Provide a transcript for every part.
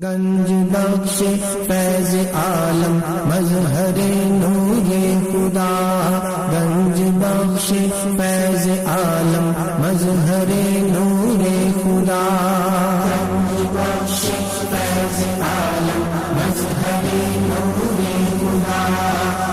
گنج بخش فیض عالم مظہر نور خدا، گنج بخش فیض عالم مظہر نور خدا، گنج بخش فیض عالم مظہر نور خدا،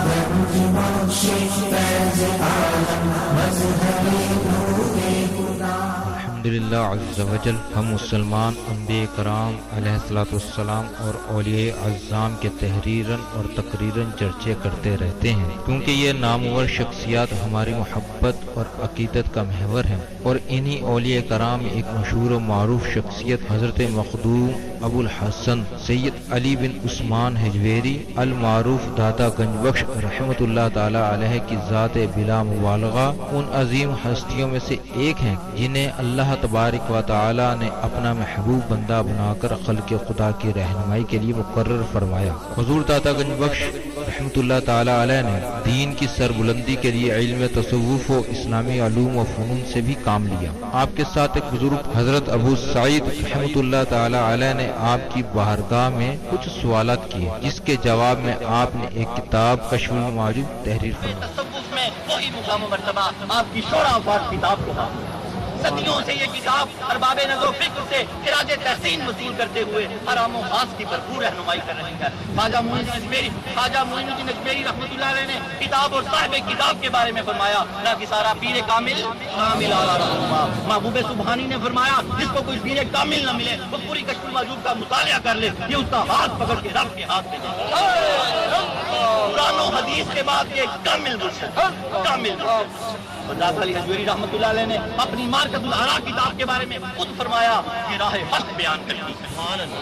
گنج بخش فیض عالم مظہر نور خدا۔ الحمدللہ عز وجل، ہم مسلمان انبیاء کرام علیہ الصلوۃ والسلام اور اولیاء اعظام کے تحریراً اور تقریراً چرچے کرتے رہتے ہیں، کیونکہ یہ نامور شخصیات ہماری محبت اور عقیدت کا محور ہیں، اور انہی اولیاء کرام میں ایک مشہور و معروف شخصیت حضرت مخدوم ابو الحسن سید علی بن عثمان حجویری المعروف داتا گنج بخش رحمۃ اللہ تعالی علیہ کی ذات بلا مبالغہ ان عظیم ہستیوں میں سے ایک ہیں جنہیں اللہ تبارک و تعالی نے اپنا محبوب بندہ بنا کر خلق خدا کی رہنمائی کے لیے مقرر فرمایا۔ حضور داتا گنج بخش رحمۃ اللہ تعالی علیہ نے دین کی سربلندی کے لیے علم تصوف و اسلامی علوم و فنون سے بھی کام لیا۔ آپ کے ساتھ ایک بزرگ حضرت ابو سعید رحمۃ اللہ تعالی علیہ نے آپ کی بارگاہ میں کچھ سوالات کیے، جس کے جواب میں آپ نے ایک کتاب کشف المعجوب تحریر فرمائی۔ تصوف میں وہی مقام و مرتبہ آپ کی شورا آفات کتاب کو حاصل ہے۔ صدیوں سے یہ کتاب ارباب نظر و فکر سے خراج تحسین وصول کرتے ہوئے حرام و خاص کی بھرپور رہنمائی کر رہی ہے۔ خواجہ معین الدین اجمیری رحمۃ اللہ علیہ نے کتاب اور صاحب کتاب کے بارے میں فرمایا، نہ کہ سارا پیر کامل اعلیٰ رہنما۔ محبوب سبحانی نے فرمایا، جس کو کوئی پیر کامل نہ ملے وہ پوری کشف المعجوب کا مطالعہ کر لے، یہ اس کا ہاتھ پکڑ کے رب کے ہاتھ میں دے۔ قرآن و حدیث کے بعد یہ کامل مرشد، کامل مرشد۔ داتا علی حجویری رحمۃ اللہ علیہ نے اپنی مارکت الآراء کتاب کے بارے میں خود فرمایا کہ راہ حق بیان کرتی ہے۔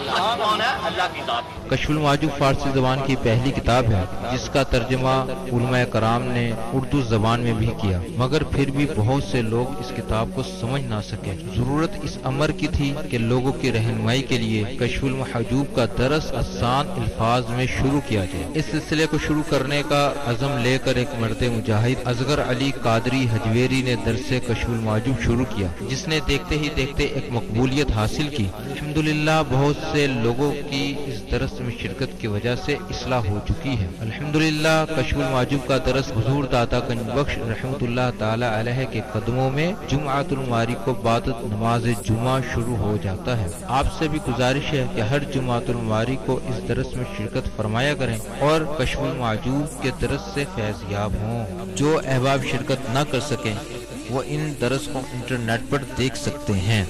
حق کون ہے؟ اللہ کی ذات۔ کشف المعجوب فارسی زبان کی پہلی کتاب ہے جس کا ترجمہ علماء کرام نے اردو زبان میں بھی کیا، مگر پھر بھی بہت سے لوگ اس کتاب کو سمجھ نہ سکے۔ ضرورت اس امر کی تھی کہ لوگوں کی رہنمائی کے لیے کشف المحجوب کا درس آسان الفاظ میں شروع کیا جائے۔ اس سلسلے کو شروع کرنے کا عزم لے کر ایک مرد مجاہد اصغر علی قادری حجویری نے درس کشف المعجوب شروع کیا، جس نے دیکھتے ہی دیکھتے ایک مقبولیت حاصل کی۔ الحمدللہ بہت سے لوگوں کی اس درس میں شرکت کی وجہ سے اصلاح ہو چکی ہے۔ الحمدللہ کشف المعجوب کا درس حضور داتا گنج بخش رحمۃ اللہ تعالی علیہ کے قدموں میں جمعۃ المواری کو بعد نماز جمعہ شروع ہو جاتا ہے۔ آپ سے بھی گزارش ہے کہ ہر جمعۃ المواری کو اس درس میں شرکت فرمایا کریں اور کشف المعجوب کے درس سے فیض یاب ہوں۔ جو احباب شرکت نہ کر سکیں وہ ان درس کو انٹرنیٹ پر دیکھ سکتے ہیں۔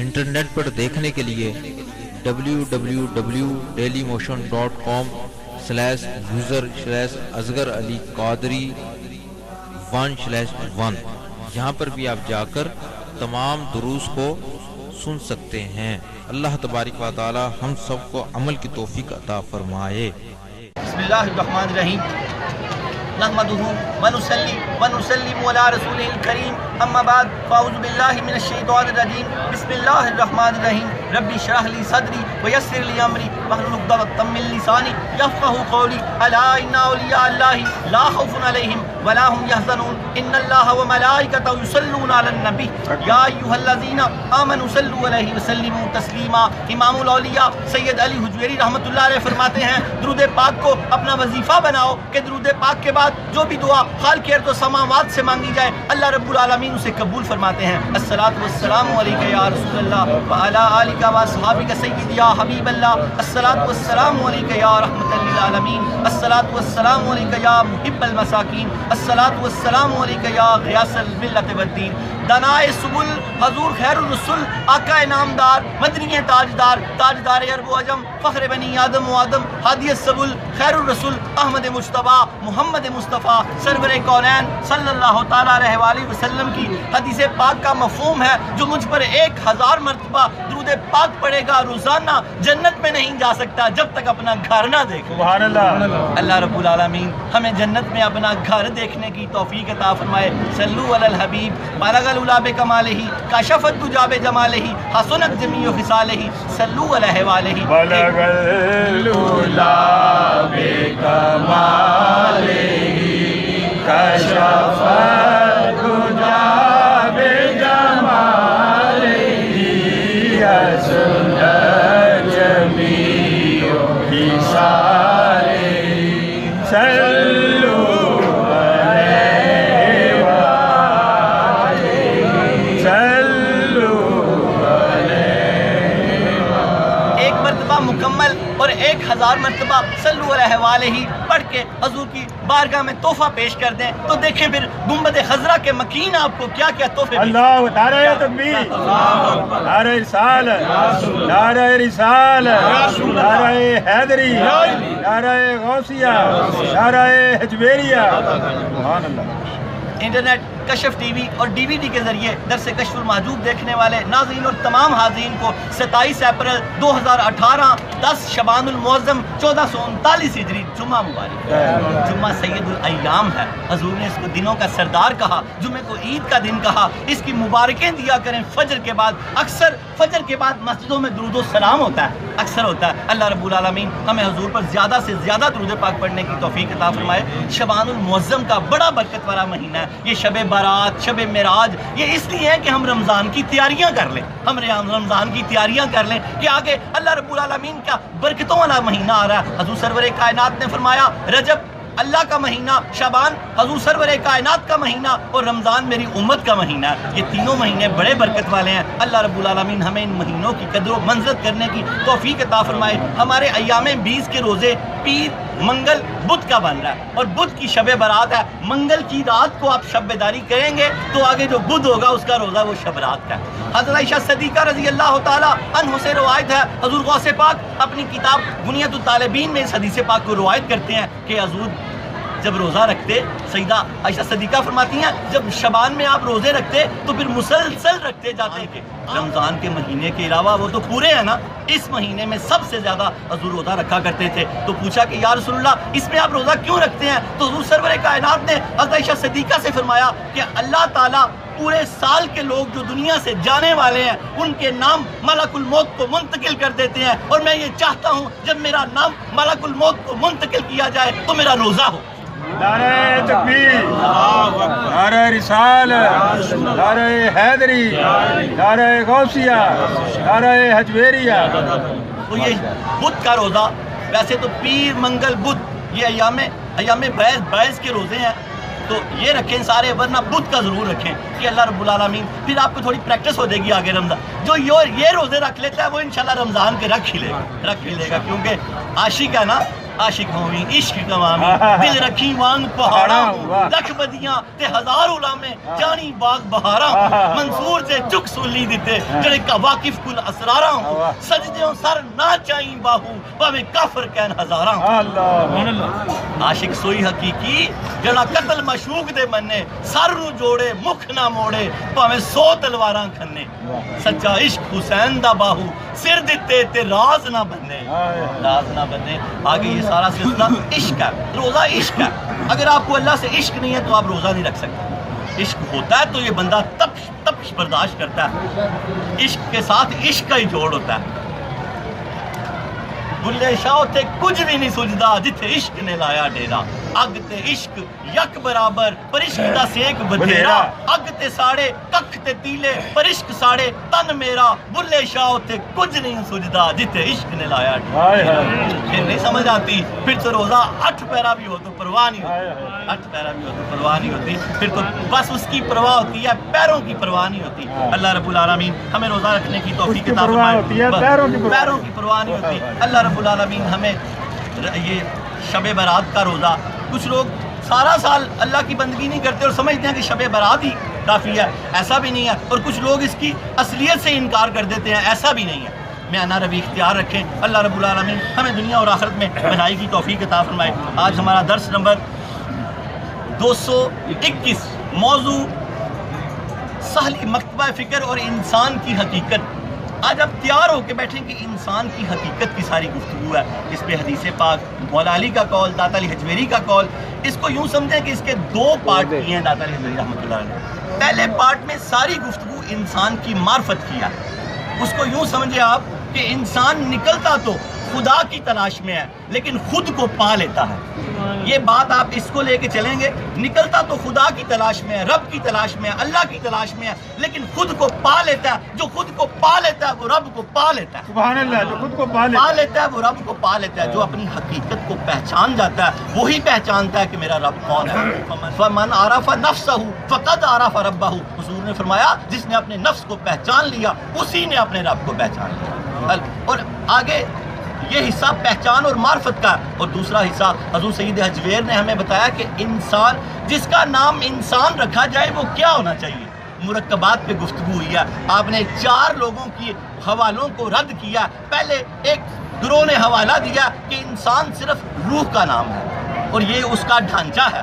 انٹرنیٹ پر دیکھنے کے لیے www.dailymotion.com/user/اصغر علی قادری 1/1 یہاں پر بھی آپ جا کر تمام دروس کو سن سکتے ہیں۔ اللہ تبارک و تعالی ہم سب کو عمل کی توفیق عطا فرمائے۔ بسم اللہ الرحمن الرحیم، نحمده ونصلی ونسلم علی رسولہ الکریم، اما بعد فاعوذ باللہ من الشیطان الرجیم، بسم اللہ الرحمن الرحیم، رب اشرح لی صدری ویسر لی امری واحلل عقدۃ من لسانی یفقہوا قولی، الا ان اولیاء اللہ لا خوف علیہم ولا هم يحزنون، ان اللہ وملائکتہ یصلون علی النبی یا ایھا الذین آمنوا صلوا علیہ وسلموا تسلیما۔ امام الاولیاء سید علی حجویری رحمۃ اللہ علیہ فرماتے ہیں، درود پاک کو اپنا وظیفہ بناؤ کہ درود پاک کے بعد جو بھی دعا خالق ارض و سماوات سے مانگی جائے اللہ رب العالمین اسے قبول فرماتے ہیں۔ الصلاۃ والسلام علیک یا رسول اللہ وعلی آلک و اصحابک سید یا حبیب اللہ، الصلاۃ والسلام علیک یا رحمۃ للعالمین، الصلاۃ والسلام علیک یا محب المساکین، الصلاۃ والسلام علیک یا غیاث الملت والدین۔ دنائے سبل حضور خیر الرسل، آقا نامدار، مدنی تاجدار، تاجدار عرب و عجم، فخر بنی آدم و آدم، ہادی السبل، خیر الرسول، احمد مجتبیٰ، محمد مصطفیٰ، سرور کونین صلی اللہ تعالیٰ علیہ وآلہ وسلم کی حدیث پاک کا مفہوم ہے، جو مجھ پر 1000 مرتبہ درود پاک پڑھے گا روزانہ جنت میں نہیں جا سکتا جب تک اپنا گھر نہ دیکھے۔ سبحان اللہ۔ اللہ رب العالمین ہمیں جنت میں اپنا گھر دیکھنے کی توفیق عطا فرمائے۔ صلو علی الحبیب بلغ العلا بکمالہ کشف الدجی بجمالہ حسنت جمیع خصالہ، صلو علیہ وآلہ۔ بلغ العلا بکمالہ کشف الدجی بجمالہ حسنت جمیع مرتبہ مکمل اور 1000 مرتبہ صلو علیہ وآلہ پڑھ کے حضور کی بارگاہ میں تحفہ پیش کر دیں تو دیکھیں پھر گنبد خضرا کے مکین آپ کو کیا کیا تحفے اللہ نعرہ تکبیر، نعرہ رسالت، نعرہ رسالت، نعرہ حیدری، نعرہ غوثیہ، نعرہ حجویریہ، سبحان اللہ۔ انٹرنیٹ کشف ٹی وی اور ڈی وی ڈی کے ذریعے درس کشف المحجوب دیکھنے والے ناظرین اور تمام حاضرین کو 27 اپریل 2018 10 شعبان المعظم 1439 ہجری جمعہ مبارک۔ جمعہ سید الایام ہے، حضور نے اس کو دنوں کا سردار کہا، جمعے کو عید کا دن کہا۔ اس کی مبارکیں دیا کریں فجر کے بعد، اکثر فجر کے بعد مسجدوں میں درود و سلام ہوتا ہے، اکثر ہوتا ہے۔ اللہ رب العالمین ہمیں حضور پر زیادہ سے زیادہ درود پاک پڑھنے کی توفیق عطا فرمائے۔ شعبان المعظم کا بڑا برکت والا مہینہ ہے، یہ شب بارات، شب معراج، یہ اس لیے ہے کہ ہم رمضان کی تیاریاں کر لیں، ہم رمضان کی تیاریاں کر لیں کہ آگے اللہ رب العالمین کا برکتوں والا مہینہ آ رہا ہے۔ حضور سرور کائنات نے فرمایا رجب اللہ کا مہینہ، شعبان حضور سرور کائنات کا مہینہ اور رمضان میری امت کا مہینہ ہے۔ یہ تینوں مہینے بڑے برکت والے ہیں۔ اللہ رب العالمین ہمیں ان مہینوں کی قدر و منزلت کرنے کی توفیق عطا فرمائے۔ ہمارے ایام 20 کے روزے پیر، منگل، بدھ کا بن رہا ہے اور بدھ کی شب برات ہے۔ منگل کی رات کو آپ شب بیداری کریں گے تو آگے جو بدھ ہوگا اس کا روزہ وہ شب رات کا ہے۔ حضرت عائشہ صدیقہ رضی اللہ تعالی عنہ سے روایت ہے، حضور غوث پاک اپنی کتاب بنیۃ الطالبین میں اس حدیث پاک کو روایت کرتے ہیں کہ حضور جب روزہ رکھتے، سیدہ عائشہ صدیقہ فرماتی ہیں جب شعبان میں آپ روزے رکھتے تو پھر مسلسل رکھتے جاتے کہ رمضان کے مہینے کے علاوہ وہ تو پورے ہیں نا، اس مہینے میں سب سے زیادہ حضور روزہ رکھا کرتے تھے۔ تو پوچھا کہ یا رسول اللہ اس میں آپ روزہ کیوں رکھتے ہیں؟ تو حضور سرور کائنات نے حضرت عائشہ صدیقہ سے فرمایا کہ اللہ تعالیٰ پورے سال کے لوگ جو دنیا سے جانے والے ہیں ان کے نام ملک الموت کو منتقل کر دیتے ہیں، اور میں یہ چاہتا ہوں جب میرا نام ملک الموت کو منتقل کیا جائے تو میرا روزہ ہو۔ نعرہ تکبیر، نعرہ رسالت، نعرہ حیدری، نعرہ غوثیہ، نعرہ حجویریہ۔ تو یہ بدھ کا روزہ، ویسے تو پیر، منگل، بدھ یہ ایام بیس کے روزے ہیں تو یہ رکھیں سارے، ورنہ بدھ کا ضرور رکھیں کہ اللہ رب العالمین پھر آپ کو تھوڑی پریکٹس ہو جائے گی آگے رمضان۔ جو یہ روزے رکھ لیتا ہے وہ انشاءاللہ رمضان کے رکھ ہی لے گا کیونکہ عاشق ہے نا، عاشق ہوئی عشق کوامی دل رکھی وانگ پہاڑا ہوں، لکھ بدیاں تے ہزار علامے جانی باغ بہارا ہوں، منصور سے چک سولی دیتے جڑے کا واقف کل اسرارا ہوں، سجدیوں سر نہ چاہیں باہو باوے کافر کہن ہزارا ہوں۔ عاشق سوئی حقیقی جڑا قتل مشوق دے مننے، سر نو جوڑے مکھ نہ موڑے باوے 100 تلواراں کھنے، سچا عشق حسین دا باہو سر دیتے تے راز نہ بننے، راز نہ بننے۔ آگے یہ سارا سلسلہ عشق ہے، روزہ عشق ہے۔ اگر آپ کو اللہ سے عشق نہیں ہے تو آپ روزہ نہیں رکھ سکتے۔ عشق ہوتا ہے تو یہ بندہ تپش برداشت کرتا ہے، عشق کے ساتھ عشق کا ہی جوڑ ہوتا ہے۔ بلے شاہ تے کچھ بھی نہیں سجدا جتھے عشق نے لایا ڈیرا، اگ تے عشق یک برابر پر عشق دا سیک بدھیرا، اگ تے ساڑے ککھ تے تیلے پر عشق ساڑے تن میرا، بلے شاہ تے کچھ نہیں سجدا جتھے عشق نے لایا ڈیرا۔ پھر نہیں سمجھ آتی، پھر تو روزہ 8 پیرا بھی ہو تو پرواہ نہیں ہوتی، 8 پیرا بھی ہو تو پرواہ نہیں ہوتی، پھر تو بس اس کی پرواہ ہوتی ہے، پیروں کی پرواہ نہیں ہوتی۔ اللہ رب العالمین ہمیں روزہ رکھنے کی توفیق عطا فرمائے، پیروں کی پرواہ نہیں ہوتی۔ اللہ رب العالمین ہمیں یہ شب برات کا روزہ، کچھ لوگ سارا سال اللہ کی بندگی نہیں کرتے اور سمجھتے ہیں کہ شب برات ہی کافی ہے، ایسا بھی نہیں ہے، اور کچھ لوگ اس کی اصلیت سے انکار کر دیتے ہیں، ایسا بھی نہیں ہے۔ میانہ روی اختیار رکھیں، اللہ رب العالمین ہمیں دنیا اور آخرت میں بھلائی کی توفیق عطا فرمائے۔ آج ہمارا درس نمبر 221، موضوع سہلی مکتبہ فکر اور انسان کی حقیقت۔ آج آپ تیار ہو کے بیٹھیں کہ انسان کی حقیقت کی ساری گفتگو ہے، اس پہ حدیث پاک، مولا علی کا قول، داتا علی حجویری کا قول۔ اس کو یوں سمجھیں کہ اس کے 2 پارٹ کیے ہیں داتا علی حجویری رحمۃ اللہ علیہ۔ پہلے پارٹ میں ساری گفتگو انسان کی معرفت کی ہے، اس کو یوں سمجھے آپ کہ انسان نکلتا تو خدا کی تلاش میں ہے لیکن خود کو پا لیتا ہے۔ یہ بات آپ اس کو لے کے چلیں گے، نکلتا تو خدا کی تلاش میں ہے، رب کی تلاش میں ہے، اللہ کی تلاش میں ہے، لیکن خود کو پا لیتا ہے۔ جو خود کو پا لیتا ہے وہ رب کو پا لیتا ہے۔ سبحان اللہ، جو خود کو پا لیتا ہے وہ رب کو پا لیتا ہے۔ جو اپنی حقیقت کو پہچان جاتا ہے وہی پہچانتا ہے کہ میرا رب کون ہے۔ فمن عرف نفسہ فقد عرف ربہ، حضور نے فرمایا جس نے اپنے نفس کو پہچان لیا اسی نے اپنے رب کو پہچان لیا۔ اور آگے یہ حصہ پہچان اور معرفت کا، اور دوسرا حصہ حضور سید حجویر نے ہمیں بتایا کہ انسان جس کا نام انسان رکھا جائے وہ کیا ہونا چاہیے۔ مرکبات پہ گفتگو ہوئی ہے، آپ نے 4 لوگوں کی حوالوں کو رد کیا۔ پہلے ایک گروہ نے حوالہ دیا کہ انسان صرف روح کا نام ہے اور یہ اس کا ڈھانچہ ہے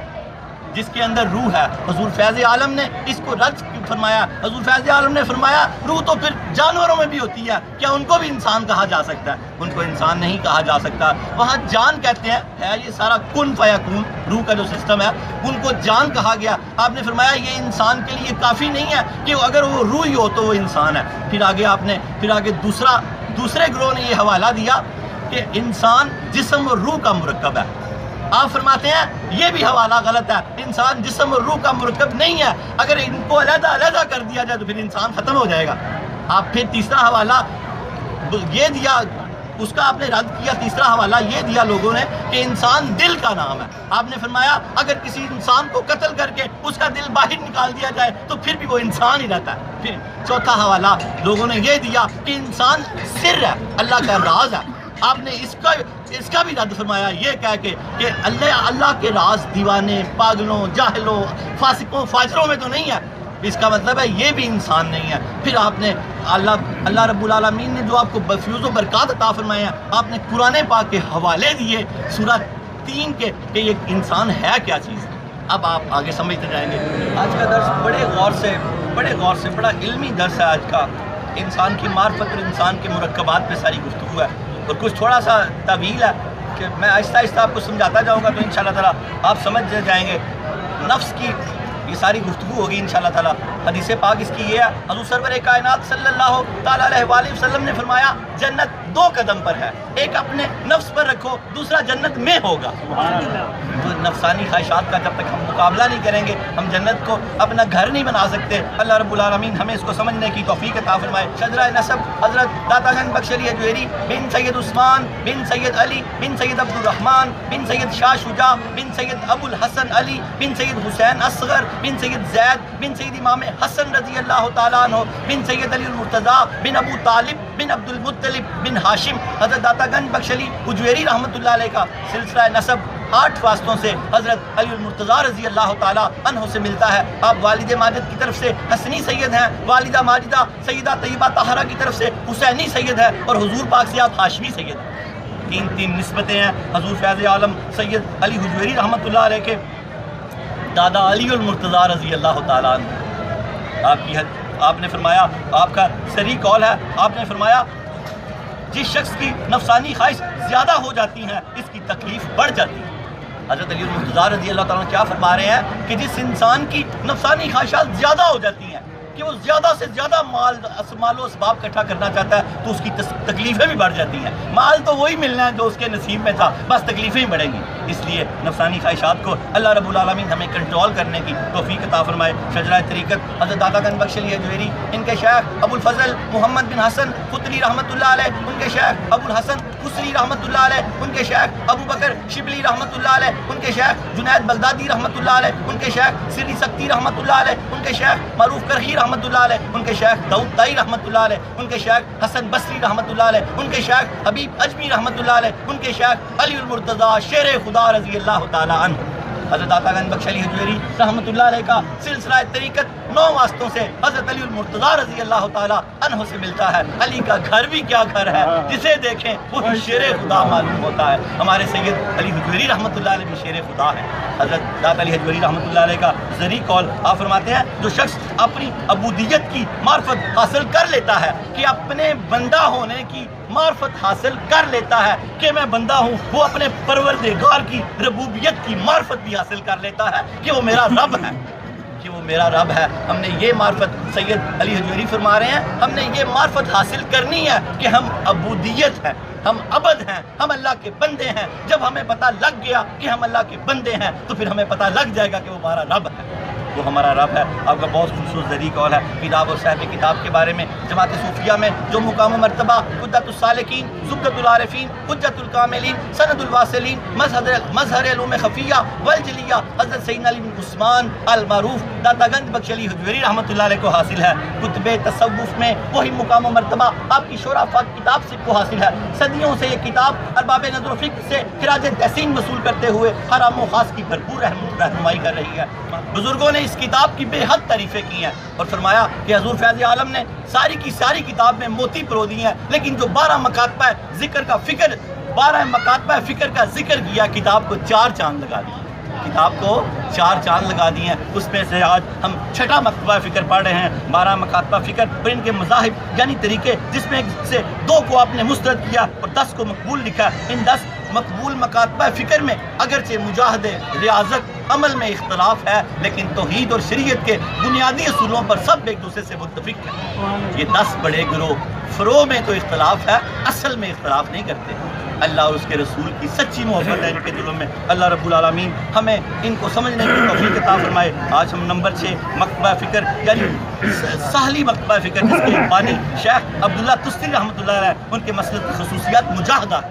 جس کے اندر روح ہے۔ حضور فیض عالم نے اس کو رد فرمایا۔ حضور فیض عالم نے فرمایا روح تو پھر جانوروں میں بھی ہوتی ہے، کیا ان کو بھی انسان کہا جا سکتا ہے؟ ان کو انسان نہیں کہا جا سکتا۔ وہاں جان کہتے ہیں، ہے یہ سارا کن فیکون روح کا جو سسٹم ہے، ان کو جان کہا گیا۔ آپ نے فرمایا یہ انسان کے لیے کافی نہیں ہے کہ اگر وہ روح ہی ہو تو وہ انسان ہے۔ پھر آگے دوسرے گروہ نے یہ حوالہ دیا کہ انسان جسم اور روح کا مرکب ہے۔ آپ فرماتے ہیں یہ بھی حوالہ غلط ہے، انسان جسم اور روح کا مرکب نہیں ہے، اگر ان کو علیحدہ کر دیا جائے تو پھر انسان ختم ہو جائے گا۔ آپ پھر تیسرا حوالہ یہ دیا، اس کا آپ نے رد کیا۔ تیسرا حوالہ یہ دیا لوگوں نے کہ انسان دل کا نام ہے۔ آپ نے فرمایا اگر کسی انسان کو قتل کر کے اس کا دل باہر نکال دیا جائے تو پھر بھی وہ انسان ہی رہتا ہے۔ پھر چوتھا حوالہ لوگوں نے یہ دیا کہ انسان سر ہے، اللہ کا راز ہے۔ آپ نے اس کا بھی رد فرمایا یہ کہہ کے کہ اللہ کے راز دیوانے، پاگلوں، جاہلوں، فاسقوں، فاجروں میں تو نہیں ہے، اس کا مطلب ہے یہ بھی انسان نہیں ہے۔ پھر آپ نے اللہ رب العالمین نے جو آپ کو فیوز و برکات عطا فرمائے ہیں، آپ نے قرآن پاک کے حوالے دیے سورہ 3 کے کہ یہ انسان ہے کیا چیز۔ اب آپ آگے سمجھتے جائیں گے۔ آج کا درس بڑے غور سے بڑا علمی درس ہے آج کا۔ انسان کی معرفت اور انسان کے مرکبات پہ ساری گفتگو ہے، اور کچھ تھوڑا سا طویل ہے کہ میں آہستہ آپ کو سمجھاتا جاؤں گا تو انشاءاللہ تعالیٰ آپ سمجھ جائیں گے۔ نفس کی یہ ساری گفتگو ہوگی انشاءاللہ تعالیٰ۔ حدیث پاک اس کی یہ ہے، حضور سرور کائنات صلی اللہ تعالیٰ علیہ وآلہ وسلم نے فرمایا جنت 2 قدم پر ہے، ایک اپنے نفس پر رکھو، دوسرا جنت میں ہوگا۔ تو نفسانی خواہشات کا جب تک ہم مقابلہ نہیں کریں گے ہم جنت کو اپنا گھر نہیں بنا سکتے۔ اللہ رب العالمین ہمیں اس کو سمجھنے کی توفیق عطا فرمائے۔ شجرہ نسب حضرت داتا گنج بخش علی حجویری بن سید عثمان بن سید علی بن سید عبد الرحمن بن سید شاہ شجاع بن سید ابو الحسن علی بن سید حسین اصغر بن سید زید بن سید امام حسن رضی اللہ تعالیٰ عنہ بن سید علی المرتضیٰ بن ابو طالب بن عبد المطلب بن ہاشم حضرت داتا گنج بخش علی حجویری رحمۃ اللہ علیہ کا سلسلہ نسب 8 واسطوں سے حضرت علی المرتضیٰ رضی اللہ تعالیٰ عنہ سے ملتا ہے۔ آپ والد ماجد کی طرف سے حسنی سید ہیں، والدہ ماجدہ سیدہ طیبہ طاہرہ کی طرف سے حسینی سید ہے، اور حضور پاک سے آپ ہاشمی سید ہیں۔ 3 نسبتیں ہیں حضور فیض عالم سید علی حجویری رحمۃ اللہ علیہ کے دادا علی المرتضیٰ رضی اللہ تعالیٰ عنہ۔ آپ نے فرمایا، آپ کا صریح قول ہے، آپ نے فرمایا جس شخص کی نفسانی خواہش زیادہ ہو جاتی ہیں اس کی تکلیف بڑھ جاتی ہے۔ حضرت علی المرتضیٰ رضی اللہ تعالیٰ کیا فرما رہے ہیں کہ جس انسان کی نفسانی خواہشات زیادہ ہو جاتی ہیں کہ وہ زیادہ سے زیادہ مال و اسباب اکٹھا کرنا چاہتا ہے تو اس کی تکلیفیں بھی بڑھ جاتی ہیں۔ مال تو وہی ملنا ہے جو اس کے نصیب میں تھا، بس تکلیفیں ہی بڑھیں گی۔ اس لیے نفسانی خواہشات کو اللہ رب العالمین ہمیں کنٹرول کرنے کی توفیق عطا فرمائے۔ شجرہ طریقت حضرت داتا گنج بخش علی حجویری، ان کے شیخ ابو الفضل محمد بن حسن قطری رحمۃ اللہ علیہ، ان کے شیخ ابو الحسن قصری رحمۃ اللہ علیہ، ان کے شیخ ابو بکر شبلی رحمۃ اللہ علیہ، ان کے شیخ جنید بغدادی رحمۃ اللہ علیہ، ان کے شیخ سری سکتی رحمۃ اللہ علیہ، ان کے شیخ معروف کرخی رحمۃ اللہ علیہ، ان کے شیخ داؤد طائی رحمۃ اللہ علیہ، ان کے شیخ حسن بصری رحمۃ اللہ علیہ، ان کے شیخ حبیب اجمی رحمۃ اللہ علیہ، ان کے شیخ علی المرتضیٰ شیر خدا رضی اللہ تعالیٰ عنہ۔ حضرت داتا گنج بخش علی حجویری رحمۃ اللہ علیہ کا سلسلہ طریقت 9 واسطوں سے حضرت علی المرتضیٰ رضی اللہ تعالیٰ عنہ سے ملتا ہے۔ علی کا گھر بھی کیا گھر ہے، جسے دیکھیں وہی شیر خدا معلوم ہوتا ہے۔ ہمارے سید علی حجویری رحمۃ اللہ علیہ بھی شیر خدا ہے۔ حضرت داتا علی حجویری رحمۃ اللہ علیہ کا ذریع قول آپ فرماتے ہیں جو شخص اپنی عبودیت کی معرفت حاصل کر لیتا ہے کہ اپنے بندہ ہونے کی معرفت حاصل کر لیتا ہے کہ میں بندہ ہوں، وہ اپنے پروردگار کی ربوبیت کی معرفت بھی حاصل کر لیتا ہے کہ وہ میرا رب ہے، کہ وہ میرا رب ہے۔ ہم نے یہ معرفت سید علی حجویری فرما رہے ہیں، ہم نے یہ معرفت حاصل کرنی ہے کہ ہم عبودیت ہیں، ہم عبد ہیں، ہم اللہ کے بندے ہیں۔ جب ہمیں پتہ لگ گیا کہ ہم اللہ کے بندے ہیں تو پھر ہمیں پتہ لگ جائے گا کہ وہ ہمارا رب ہے۔ وہ ہمارا رب ہے. آپ کا بہت خوبصورت ذریعہ قول ہے کتاب اور صاحب کتاب کے بارے میں. جماعت صوفیہ میں جو مقام و مرتبہ قدرت السالکین، زبدۃ العارفین، حجت الکاملین، سند الواصلین، مظہر علوم خفیہ والجلیہ حضرت سیدنا علی بن عثمان المعروف داتا گنج بخش علی حجویری رحمۃ اللہ علیہ کو حاصل ہے. کتب تصوف میں وہی مقام و مرتبہ آپ کی شرافہ کتاب سے کو حاصل ہے. صدیوں سے یہ کتاب ارباب نظر و فکر سے خراج تحسین وصول کرتے ہوئے حرام و خاص کی بھرپور رہنمائی کر رہی ہے. بزرگوں نے اس کتاب کی بے حد تعریفیں کی ہیں اور فرمایا کہ حضور فیض عالم نے ساری کی ساری کتاب میں موتی پرو دی ہیں، لیکن جو 12 مکاتبہ ذکر کا فکر 12 مکاتبہ فکر کا ذکر کیا، کتاب کو 4 چاند لگا دیے. کتاب کو 4 چاند لگا دیے ہیں. اس میں سے آج ہم 6واں مکتبہ فکر پڑھ رہے ہیں. 12 مکاتبہ فکر اور ان کے مذاہب یعنی طریقے، جس میں سے 2 کو آپ نے مسترد کیا اور 10 کو مقبول لکھا. ان 10 مقبول مکاتبہ فکر میں اگرچہ مجاہدے، ریاضت، عمل میں اختلاف ہے، لیکن توحید اور شریعت کے بنیادی اصولوں پر سب ایک دوسرے سے متفق ہیں. یہ 10 بڑے گروہ فروع میں تو اختلاف ہے، اصل میں اختلاف نہیں کرتے. اللہ اور اس کے رسول کی سچی محبت ہے ان کے دلوں میں. اللہ رب العالمین ہمیں ان کو سمجھنے کی توفیق عطا فرمائے. آج ہم نمبر 6 مکتبہ فکر یعنی ساحلی مکتبہ فکر، جس کے بانی شیخ عبداللہ تستری رحمۃ اللہ علیہ، ان کے مسلک کی خصوصیات مجاہدہ.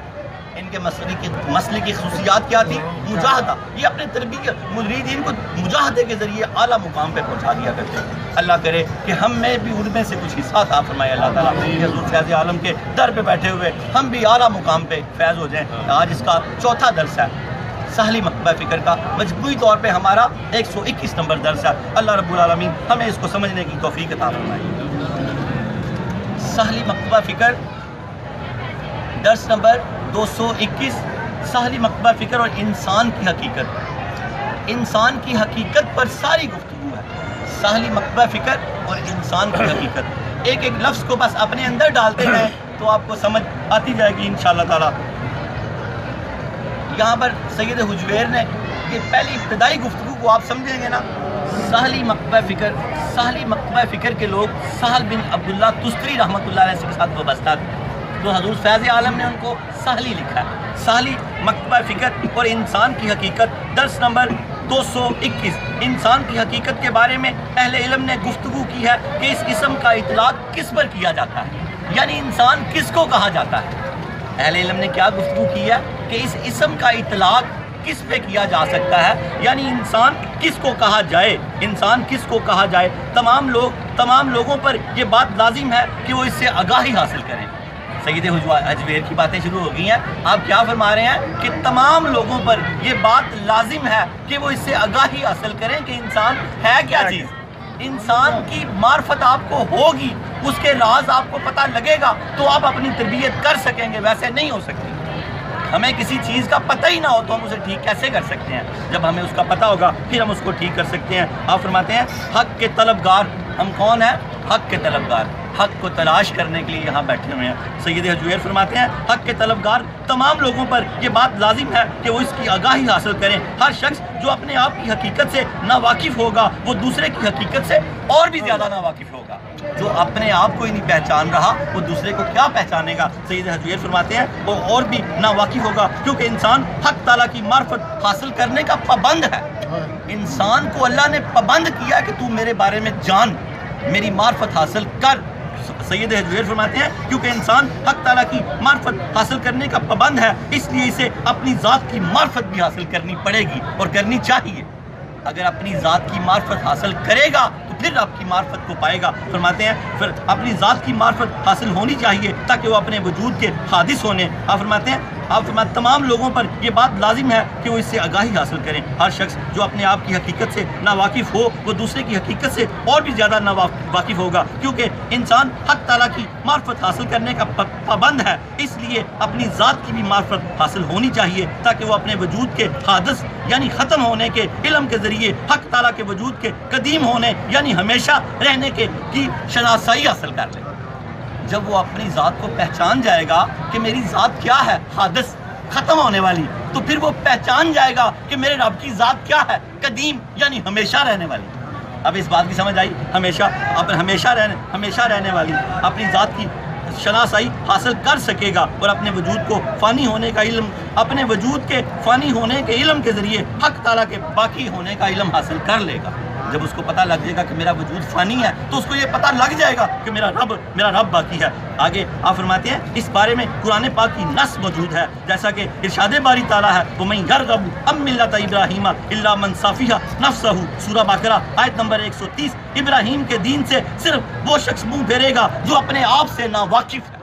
ان کے مسئلے کی خصوصیات کیا تھی؟ مجاہدہ. یہ اپنے تربیت مریدین کو مجاہدے کے ذریعے اعلیٰ مقام پہ پہنچا دیا کرتے ہیں. اللہ کرے کہ ہم میں بھی ان میں سے کچھ حصہ عطا فرمائے اللہ تعالیٰ. حضور فیض عالم کے در پہ بیٹھے ہوئے ہم بھی اعلیٰ مقام پہ فیض ہو جائیں. آج اس کا 4تھا درس ہے ساحلی مکتبہ فکر کا. مجموعی طور پہ ہمارا 121 نمبر درس ہے. اللہ رب العالمین ہمیں اس کو سمجھنے کی توفیق عطا فرمائے. ساحلی مکتبہ فکر درس نمبر 221. ساحلی مکتبہ فکر اور انسان کی حقیقت. انسان کی حقیقت پر ساری گفتگو ہے. ساحلی مکتبہ فکر اور انسان کی حقیقت. ایک ایک لفظ کو بس اپنے اندر ڈالتے ہیں تو آپ کو سمجھ آتی جائے گی انشاءاللہ تعالی. یہاں پر سید حجویر نے یہ پہلی ابتدائی گفتگو کو آپ سمجھیں گے نا. ساحلی مکتبہ فکر کے لوگ سہل بن عبداللہ تستری رحمۃ اللہ علیہ کے ساتھ وابستہ تھے. تو حضور فیض عالم نے ان کو ساحلی لکھا ہے. ساحلی مکتبہ فکر اور انسان کی حقیقت درس نمبر 221. انسان کی حقیقت کے بارے میں اہل علم نے گفتگو کی ہے کہ اس اسم کا اطلاق کس پر کیا جاتا ہے، یعنی انسان کس کو کہا جاتا ہے. اہل علم نے کیا گفتگو کی ہے کہ اس اسم کا اطلاق کس پہ کیا جا سکتا ہے، یعنی انسان کس کو کہا جائے. انسان کس کو کہا جائے. تمام لوگوں پر یہ بات لازم ہے کہ وہ اس سے آگاہی حاصل کریں. سید حجویر کی باتیں شروع ہو گئی ہیں. آپ کیا فرما رہے ہیں کہ تمام لوگوں پر یہ بات لازم ہے کہ وہ اس سے آگاہی حاصل کریں کہ انسان ہے کیا چیز. انسان کی معرفت آپ کو ہوگی، اس کے راز آپ کو پتہ لگے گا تو آپ اپنی تربیت کر سکیں گے. ویسے نہیں ہو سکتی. ہمیں کسی چیز کا پتہ ہی نہ ہو تو ہم اسے ٹھیک کیسے کر سکتے ہیں؟ جب ہمیں اس کا پتہ ہوگا پھر ہم اس کو ٹھیک کر سکتے ہیں. آپ فرماتے ہیں حق کے طلبگار. ہم کون ہیں؟ حق کے طلبگار. حق کو تلاش کرنے کے لیے یہاں بیٹھے ہوئے ہیں. سید حجویر فرماتے ہیں حق کے طلبگار تمام لوگوں پر یہ بات لازم ہے کہ وہ اس کی آگاہی حاصل کریں. ہر شخص جو اپنے آپ کی حقیقت سے ناواقف ہوگا وہ دوسرے کی حقیقت سے اور بھی زیادہ ناواقف ہوگا. جو اپنے آپ کو ہی نہیں پہچان رہا وہ دوسرے کو کیا پہچانے گا. سید حجویر فرماتے ہیں وہ اور بھی ناواقف ہوگا، کیونکہ انسان حق تعالیٰ کی معرفت حاصل کرنے کا پابند ہے. انسان کو اللہ نے پابند کیا کہ تو میرے بارے میں جان، میری معرفت حاصل کر. سید حجویر فرماتے ہیں کیونکہ انسان حق تعالیٰ کی معرفت حاصل کرنے کا پابند ہے، اس لیے اسے اپنی ذات کی معرفت بھی حاصل کرنی پڑے گی اور کرنی چاہیے. اگر اپنی ذات کی معرفت حاصل کرے گا تو پھر آپ کی معرفت کو پائے گا. فرماتے ہیں پھر اپنی ذات کی معرفت حاصل ہونی چاہیے تاکہ وہ اپنے وجود کے حادث ہونے. آپ فرماتے ہیں تمام لوگوں پر یہ بات لازم ہے کہ وہ اس سے آگاہی حاصل کریں. ہر شخص جو اپنے آپ کی حقیقت سے ناواقف ہو وہ دوسرے کی حقیقت سے اور بھی زیادہ ناواقف ہوگا، کیونکہ انسان حق تعالیٰ کی معرفت حاصل کرنے کا پابند ہے. اس لیے اپنی ذات کی بھی معرفت حاصل ہونی چاہیے تاکہ وہ اپنے وجود کے حادث یعنی ختم ہونے کے علم کے ذریعے حق تعالیٰ کے وجود کے قدیم ہونے یعنی ہمیشہ رہنے کی شناسائی حاصل کر لے. جب وہ اپنی ذات کو پہچان جائے گا کہ میری ذات کیا ہے، حادث ختم ہونے والی، تو پھر وہ پہچان جائے گا کہ میرے رب کی ذات کیا ہے، قدیم یعنی ہمیشہ رہنے والی. اب اس بات کی سمجھ آئی؟ ہمیشہ رہنے والی اپنی ذات کی شناسائی حاصل کر سکے گا اور اپنے وجود کو فانی ہونے کا علم، اپنے وجود کے فانی ہونے کے علم کے ذریعے حق تعالیٰ کے باقی ہونے کا علم حاصل کر لے گا. جب اس کو پتہ لگ جائے گا کہ میرا وجود فانی ہے تو اس کو یہ پتہ لگ جائے گا کہ میرا رب باقی ہے۔ آگے آپ فرماتے ہیں اس بارے میں قرآن پاک کی نص موجود ہے، جیسا کہ ارشاد باری تعالیٰ ہے وَمَن يَرْغَبُ عَن مِّلَّةِ إِبْرَاهِيمَ إِلَّا مَن سَفِهَ نَفْسَهُ، سورہ بقرہ آیت نمبر 130۔ ابراہیم کے دین سے صرف وہ شخص منہ پھیرے گا جو اپنے آپ سے ناواقف ہے۔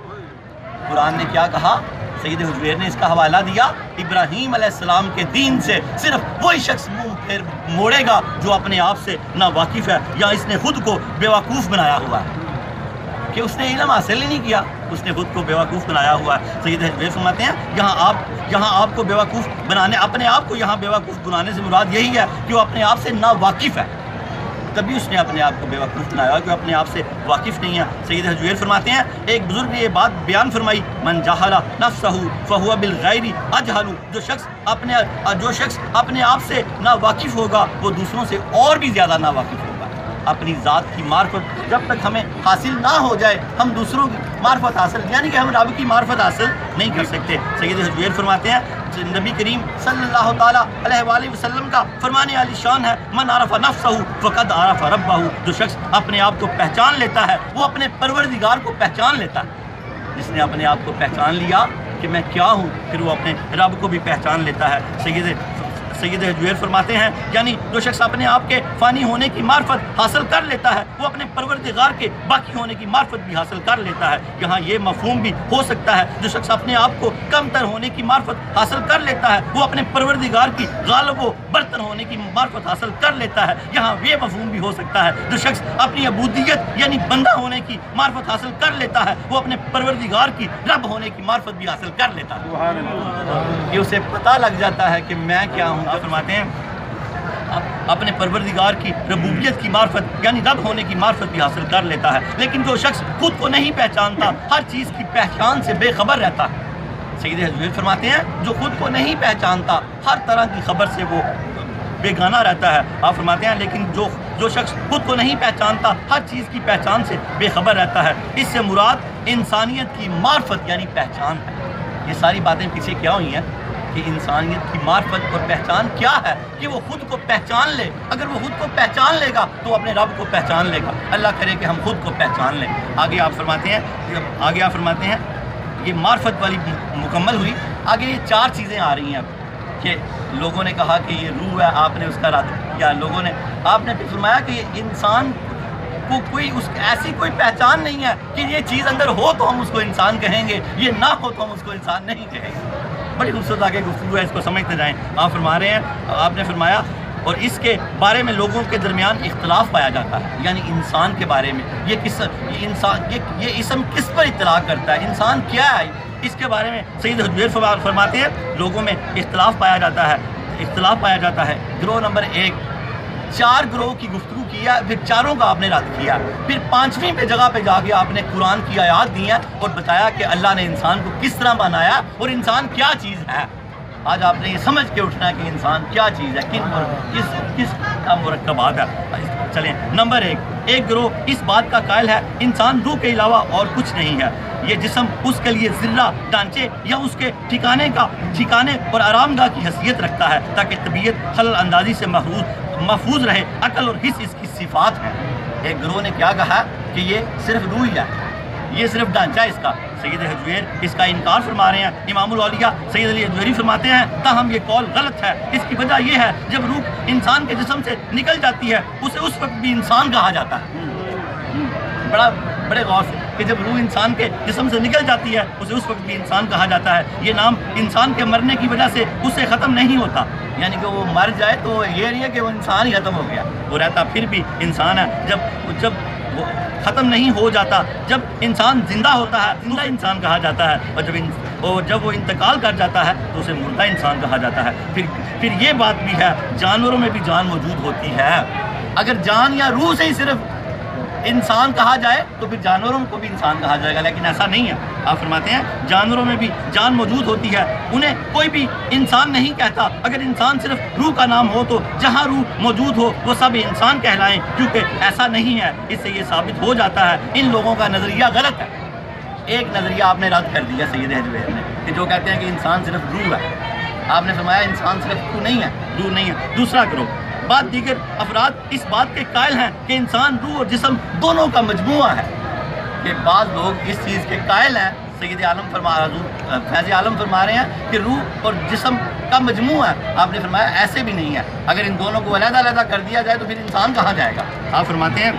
قرآن نے کیا کہا؟ سید حجویر نے اس کا حوالہ دیا، ابراہیم علیہ السلام کے دین سے صرف وہی شخص منہ پھیر موڑے گا جو اپنے آپ سے ناواقف ہے، یا اس نے خود کو بیوقوف بنایا ہوا ہے کہ اس نے علم حاصل ہی نہیں کیا، اس نے خود کو بیوقوف بنایا ہوا ہے۔ سید حجویر فرماتے ہیں یہاں آپ کو بیوقوف بنانے، اپنے آپ کو یہاں بیوقوف بنانے سے مراد یہی ہے کہ وہ اپنے آپ سے ناواقف ہے، تبھی اس نے اپنے آپ کو بیوقوف بنایا کہ وہ اپنے آپ سے واقف نہیں ہے۔ سید حجویر فرماتے ہیں ایک بزرگ نے یہ بات بیان فرمائی، من جہل نفسہ فہو بالغیر اجہل، جو شخص اپنے آپ سے ناواقف ہوگا وہ دوسروں سے اور بھی زیادہ ناواقف ہوگا۔ اپنی ذات کی معرفت جب تک ہمیں حاصل نہ ہو جائے ہم دوسروں کی معرفت حاصل، یعنی کہ ہم رب کی معرفت حاصل نہیں کر سکتے۔ سید حجویر فرماتے ہیں نبی کریم صلی اللہ تعالیٰ علیہ وآلہ وسلم کا فرمانے عالی شان ہے، من عرف نفسہ فقد عرف ربہ، جو شخص اپنے آپ کو پہچان لیتا ہے وہ اپنے پروردگار کو پہچان لیتا ہے۔ جس نے اپنے آپ کو پہچان لیا کہ میں کیا ہوں، پھر وہ اپنے رب کو بھی پہچان لیتا ہے۔ سید حجویر فرماتے ہیں یعنی جو شخص اپنے آپ کے فانی ہونے کی معرفت حاصل کر لیتا ہے وہ اپنے پروردگار کے باقی ہونے کی معرفت بھی حاصل کر لیتا ہے۔ یہاں یہ مفہوم بھی ہو سکتا ہے جو شخص اپنے آپ کو کم تر ہونے کی معرفت حاصل کر لیتا ہے وہ اپنے پروردگار کی غالب و برتر ہونے کی معرفت حاصل کر لیتا ہے۔ یہاں یہ مفہوم بھی ہو سکتا ہے جو شخص اپنی عبودیت یعنی بندہ ہونے کی معرفت حاصل کر لیتا ہے وہ اپنے پروردگار کی رب ہونے کی معرفت بھی حاصل کر لیتا ہے، کہ اسے پتہ لگ جاتا ہے کہ میں کیا ہوں۔ فرماتے ہیں اپنے پروردگار کی ربوبیت کی معرفت یعنی رب ہونے کی معرفت بھی حاصل کر لیتا ہے۔ لیکن جو شخص خود کو نہیں پہچانتا، ہر چیز کی پہچان سے بے خبر رہتا ہے، سید حجویر فرماتے ہیں جو خود کو نہیں پہچانتا ہر طرح کی خبر سے وہ بیگانہ رہتا ہے۔ آپ فرماتے ہیں لیکن جو شخص خود کو نہیں پہچانتا ہر چیز کی پہچان سے بے خبر رہتا ہے، اس سے مراد انسانیت کی معرفت یعنی پہچان ہے۔ یہ ساری باتیں پیچھے کیا ہوئی ہیں کہ انسانیت کی معرفت اور پہچان کیا ہے، کہ وہ خود کو پہچان لے۔ اگر وہ خود کو پہچان لے گا تو اپنے رب کو پہچان لے گا۔ اللہ کرے کہ ہم خود کو پہچان لیں۔ آگے آپ فرماتے ہیں یہ معرفت والی مکمل ہوئی۔ آگے یہ 4 چیزیں آ رہی ہیں اب کہ لوگوں نے کہا کہ یہ روح ہے، آپ نے اس کا رد کیا، آپ نے فرمایا کہ یہ انسان کو ایسی کوئی پہچان نہیں ہے کہ یہ چیز اندر ہو تو ہم اس کو انسان کہیں گے، یہ نہ ہو تو ہم اس کو انسان نہیں کہیں گے۔ بڑی خوبصورت آگے گفتگو ہے، اس کو سمجھتے جائیں۔ آپ فرما رہے ہیں، آپ نے فرمایا اور اس کے بارے میں لوگوں کے درمیان اختلاف پایا جاتا ہے، یعنی انسان کے بارے میں یہ اسم کس پر اطلاق کرتا ہے، انسان کیا ہے، اس کے بارے میں سید حجویر فرماتے ہیں لوگوں میں اختلاف پایا جاتا ہے۔ گروہ نمبر 1 4 گروہ کی گفتگو کیا، پھر 4 کا آپ نے رد کیا، پھر 5ویں پہ جگہ پہ جا کے آپ نے قرآن کی آیات دی ہیں اور بتایا کہ اللہ نے انسان کو کس طرح بنایا اور انسان کیا چیز ہے۔ آج آپ نے یہ سمجھ کے اٹھنا ہے کہ انسان کیا چیز ہے، کس کا مرکبات ہے۔ چلیں نمبر 1 گروہ اس بات کا قائل ہے انسان روح کے علاوہ اور کچھ نہیں ہے، یہ جسم اس کے لیے ذرہ ڈانچے یا اس کے ٹھکانے اور آرام گاہ کی حیثیت رکھتا ہے تاکہ طبیعت خلل اندازی سے محفوظ رہے، عقل اور حس اس کی صفات ہیں۔ ایک گروہ نے کیا کہا کہ یہ صرف روح ہی ہے، یہ صرف ڈھانچہ اس کا۔ سید حجویر اس کا انکار فرما رہے ہیں۔ امام الاولیاء سید علی حجویری فرماتے ہیں تاہم یہ قول غلط ہے، اس کی وجہ یہ ہے جب روح انسان کے جسم سے نکل جاتی ہے اسے اس وقت بھی انسان کہا جاتا ہے۔ بڑے غور سے کہ جب روح انسان کے جسم سے نکل جاتی ہے اسے اس وقت بھی انسان کہا جاتا ہے۔ یہ نام انسان کے مرنے کی وجہ سے اس سے ختم نہیں ہوتا، یعنی کہ وہ مر جائے تو یہ نہیں ہے کہ وہ انسان ہی ختم ہو گیا، وہ رہتا پھر بھی انسان ہے۔ جب وہ ختم نہیں ہو جاتا، جب انسان زندہ ہوتا ہے زندہ انسان کہا جاتا ہے، اور جب وہ انتقال کر جاتا ہے تو اسے مردہ انسان کہا جاتا ہے۔ پھر یہ بات بھی ہے جانوروں میں بھی جان موجود ہوتی ہے۔ اگر جان یا روح سے ہی صرف انسان کہا جائے تو پھر جانوروں کو بھی انسان کہا جائے گا، لیکن ایسا نہیں ہے۔ آپ فرماتے ہیں جانوروں میں بھی جان موجود ہوتی ہے، انہیں کوئی بھی انسان نہیں کہتا۔ اگر انسان صرف روح کا نام ہو تو جہاں روح موجود ہو وہ سب انسان کہلائیں، کیونکہ ایسا نہیں ہے۔ اس سے یہ ثابت ہو جاتا ہے ان لوگوں کا نظریہ غلط ہے۔ ایک نظریہ آپ نے رد کر دیا سید حجویر نے کہ جو کہتے ہیں کہ انسان صرف روح ہے۔ آپ نے فرمایا انسان صرف روح نہیں ہے، روح نہیں ہے۔ دوسرا گروہ بعد دیگر افراد اس بات کے قائل ہیں کہ انسان روح اور جسم دونوں کا مجموعہ ہے. کہ بعض لوگ اس چیز کے قائل ہیں، سید عالم حضور فیض عالم فرما رہے ہیں کہ روح اور جسم کا مجموعہ ہے. آپ نے فرمایا ایسے بھی نہیں ہے، اگر ان دونوں کو علیحدہ علیحدہ کر دیا جائے تو پھر انسان کہاں جائے گا. آپ فرماتے ہیں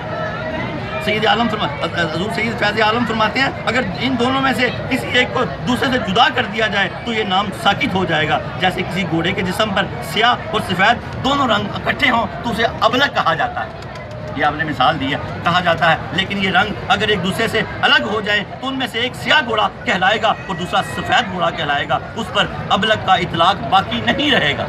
حضور سید فیض عالم فرماتے ہیں اگر ان دونوں میں سے کسی ایک کو دوسرے سے جدا کر دیا جائے تو یہ نام ساکت ہو جائے گا. جیسے کسی گھوڑے کے جسم پر سیاہ اور سفید دونوں رنگ اکٹھے ہوں تو اسے ابلک کہا جاتا ہے. یہ آپ نے مثال دی ہے، کہا جاتا ہے. لیکن یہ رنگ اگر ایک دوسرے سے الگ ہو جائیں تو ان میں سے ایک سیاہ گھوڑا کہلائے گا اور دوسرا سفید گھوڑا کہلائے گا. اس پر ابلک کا اطلاق باقی نہیں رہے گا.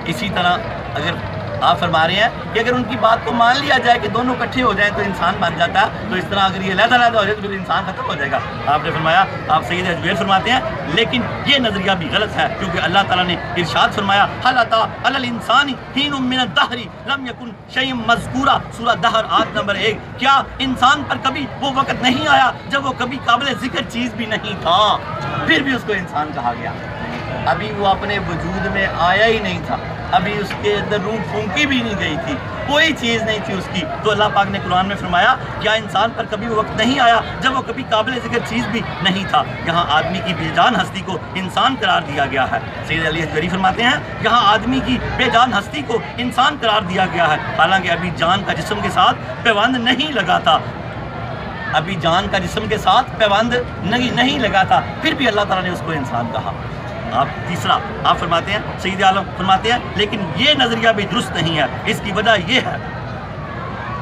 اسی طرح اگر آپ فرما رہے ہیں کہ اگر ان کی بات کو مان لیا جائے کہ دونوں اکٹھے ہو جائیں تو انسان بن جاتا ہے، تو اس طرح اگر یہ علیحدہ علیحدہ ہو جائے تو پھر انسان ختم ہو جائے گا. آپ نے فرمایا، آپ سید حجویر فرماتے ہیں لیکن یہ نظریہ بھی غلط ہے، کیونکہ اللہ تعالیٰ نے ارشاد فرمایا هل اتى على الانسان حين من الدهر لم يكن شيئا مذکورا، سورہ دہر آیت نمبر 1. کیا انسان پر کبھی وہ وقت نہیں آیا جب وہ کبھی قابل ذکر چیز بھی نہیں تھا، پھر بھی اس کو انسان کہا گیا. ابھی وہ اپنے وجود میں آیا ہی نہیں تھا، ابھی اس کے اندر روح پھونکی بھی نہیں گئی تھی، کوئی چیز نہیں تھی اس کی. تو اللہ پاک نے قرآن میں فرمایا کیا انسان پر کبھی وہ وقت نہیں آیا جب وہ کبھی قابل ذکر چیز بھی نہیں تھا. یہاں آدمی کی بے جان ہستی کو انسان قرار دیا گیا ہے. سید علی حجویری فرماتے ہیں یہاں آدمی کی بے جان ہستی کو انسان قرار دیا گیا ہے، حالانکہ ابھی جان کا جسم کے ساتھ پیوند نہیں لگا تھا. ابھی جان کا جسم کے ساتھ پیوند نہیں لگا تھا، پھر بھی اللہ تعالیٰ نے اس کو انسان کہا. آپ تیسرا آپ فرماتے ہیں، سید عالم فرماتے ہیں لیکن یہ نظریہ بھی درست نہیں ہے. اس کی وجہ یہ ہے،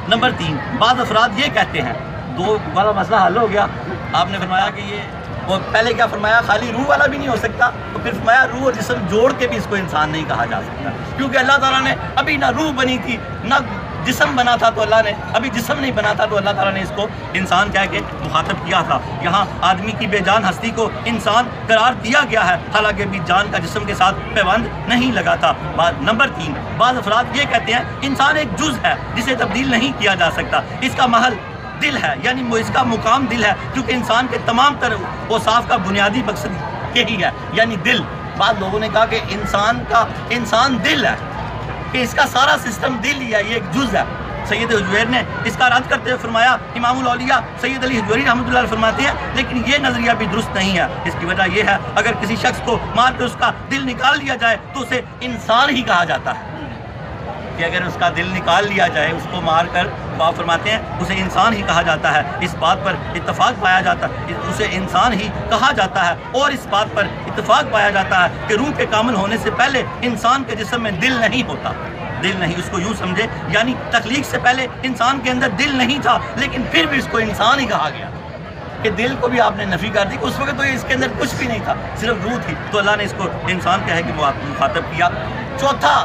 نمبر 3 بعض افراد یہ کہتے ہیں، دو والا مسئلہ حل ہو گیا. آپ نے فرمایا کہ یہ اور پہلے کیا فرمایا خالی روح والا بھی نہیں ہو سکتا، تو پھر فرمایا روح اور جسم جوڑ کے بھی اس کو انسان نہیں کہا جا سکتا، کیونکہ اللہ تعالیٰ نے ابھی نہ روح بنی تھی نہ جسم بنا تھا، تو اللہ نے ابھی جسم نہیں بنا تھا تو اللہ تعالیٰ نے اس کو انسان کہہ کے مخاطب کیا تھا. یہاں آدمی کی بے جان ہستی کو انسان قرار دیا گیا ہے، حالانکہ بھی جان کا جسم کے ساتھ پیوند نہیں لگا تھا. نمبر 3 بعض افراد یہ کہتے ہیں انسان ایک جز ہے جسے تبدیل نہیں کیا جا سکتا، اس کا محل دل ہے، یعنی اس کا مقام دل ہے، کیونکہ انسان کے تمام تر اوصاف کا بنیادی مقصد یہی ہے، یعنی دل. بعض لوگوں نے کہا کہ انسان دل ہے، کہ اس کا سارا سسٹم دل ہی ہے، یہ ایک جز ہے. سید حجویر نے اس کا رد کرتے ہوئے فرمایا، امام الاولیاء سید علی حجویری رحمۃ اللہ علیہ فرماتے ہیں لیکن یہ نظریہ بھی درست نہیں ہے. اس کی وجہ یہ ہے اگر کسی شخص کو مار کر اس کا دل نکال لیا جائے تو اسے انسان ہی کہا جاتا ہے. کہ اگر اس کا دل نکال لیا جائے اس کو مار کر، تو آپ فرماتے ہیں اسے انسان ہی کہا جاتا ہے. اس بات پر اتفاق پایا جاتا ہے، اسے انسان ہی کہا جاتا ہے. اور اس بات پر اتفاق پایا جاتا ہے کہ روح کے کامل ہونے سے پہلے انسان کے جسم میں دل نہیں ہوتا. دل نہیں، اس کو یوں سمجھے یعنی تخلیق سے پہلے انسان کے اندر دل نہیں تھا، لیکن پھر بھی اس کو انسان ہی کہا گیا. کہ دل کو بھی آپ نے نفی کر دی کہ اس وقت تو اس کے اندر کچھ بھی نہیں تھا، صرف روح تھی، تو اللہ نے اس کو انسان کہے کہ وہ مخاطب کیا. چوتھا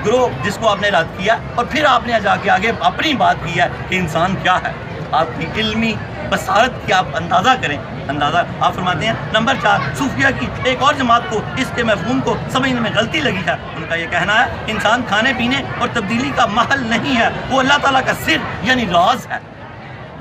گروہ جس کو آپ نے رد کیا اور پھر آپ نے جا کے آگے اپنی بات کی ہے کہ انسان کیا ہے. آپ کی علمی بصارت کی آپ اندازہ کریں. آپ فرماتے ہیں نمبر 4 صوفیہ کی ایک اور جماعت کو اس کے مفہوم کو سمجھنے میں غلطی لگی ہے. ان کا یہ کہنا ہے انسان کھانے پینے اور تبدیلی کا محل نہیں ہے، وہ اللہ تعالیٰ کا سر یعنی راز ہے.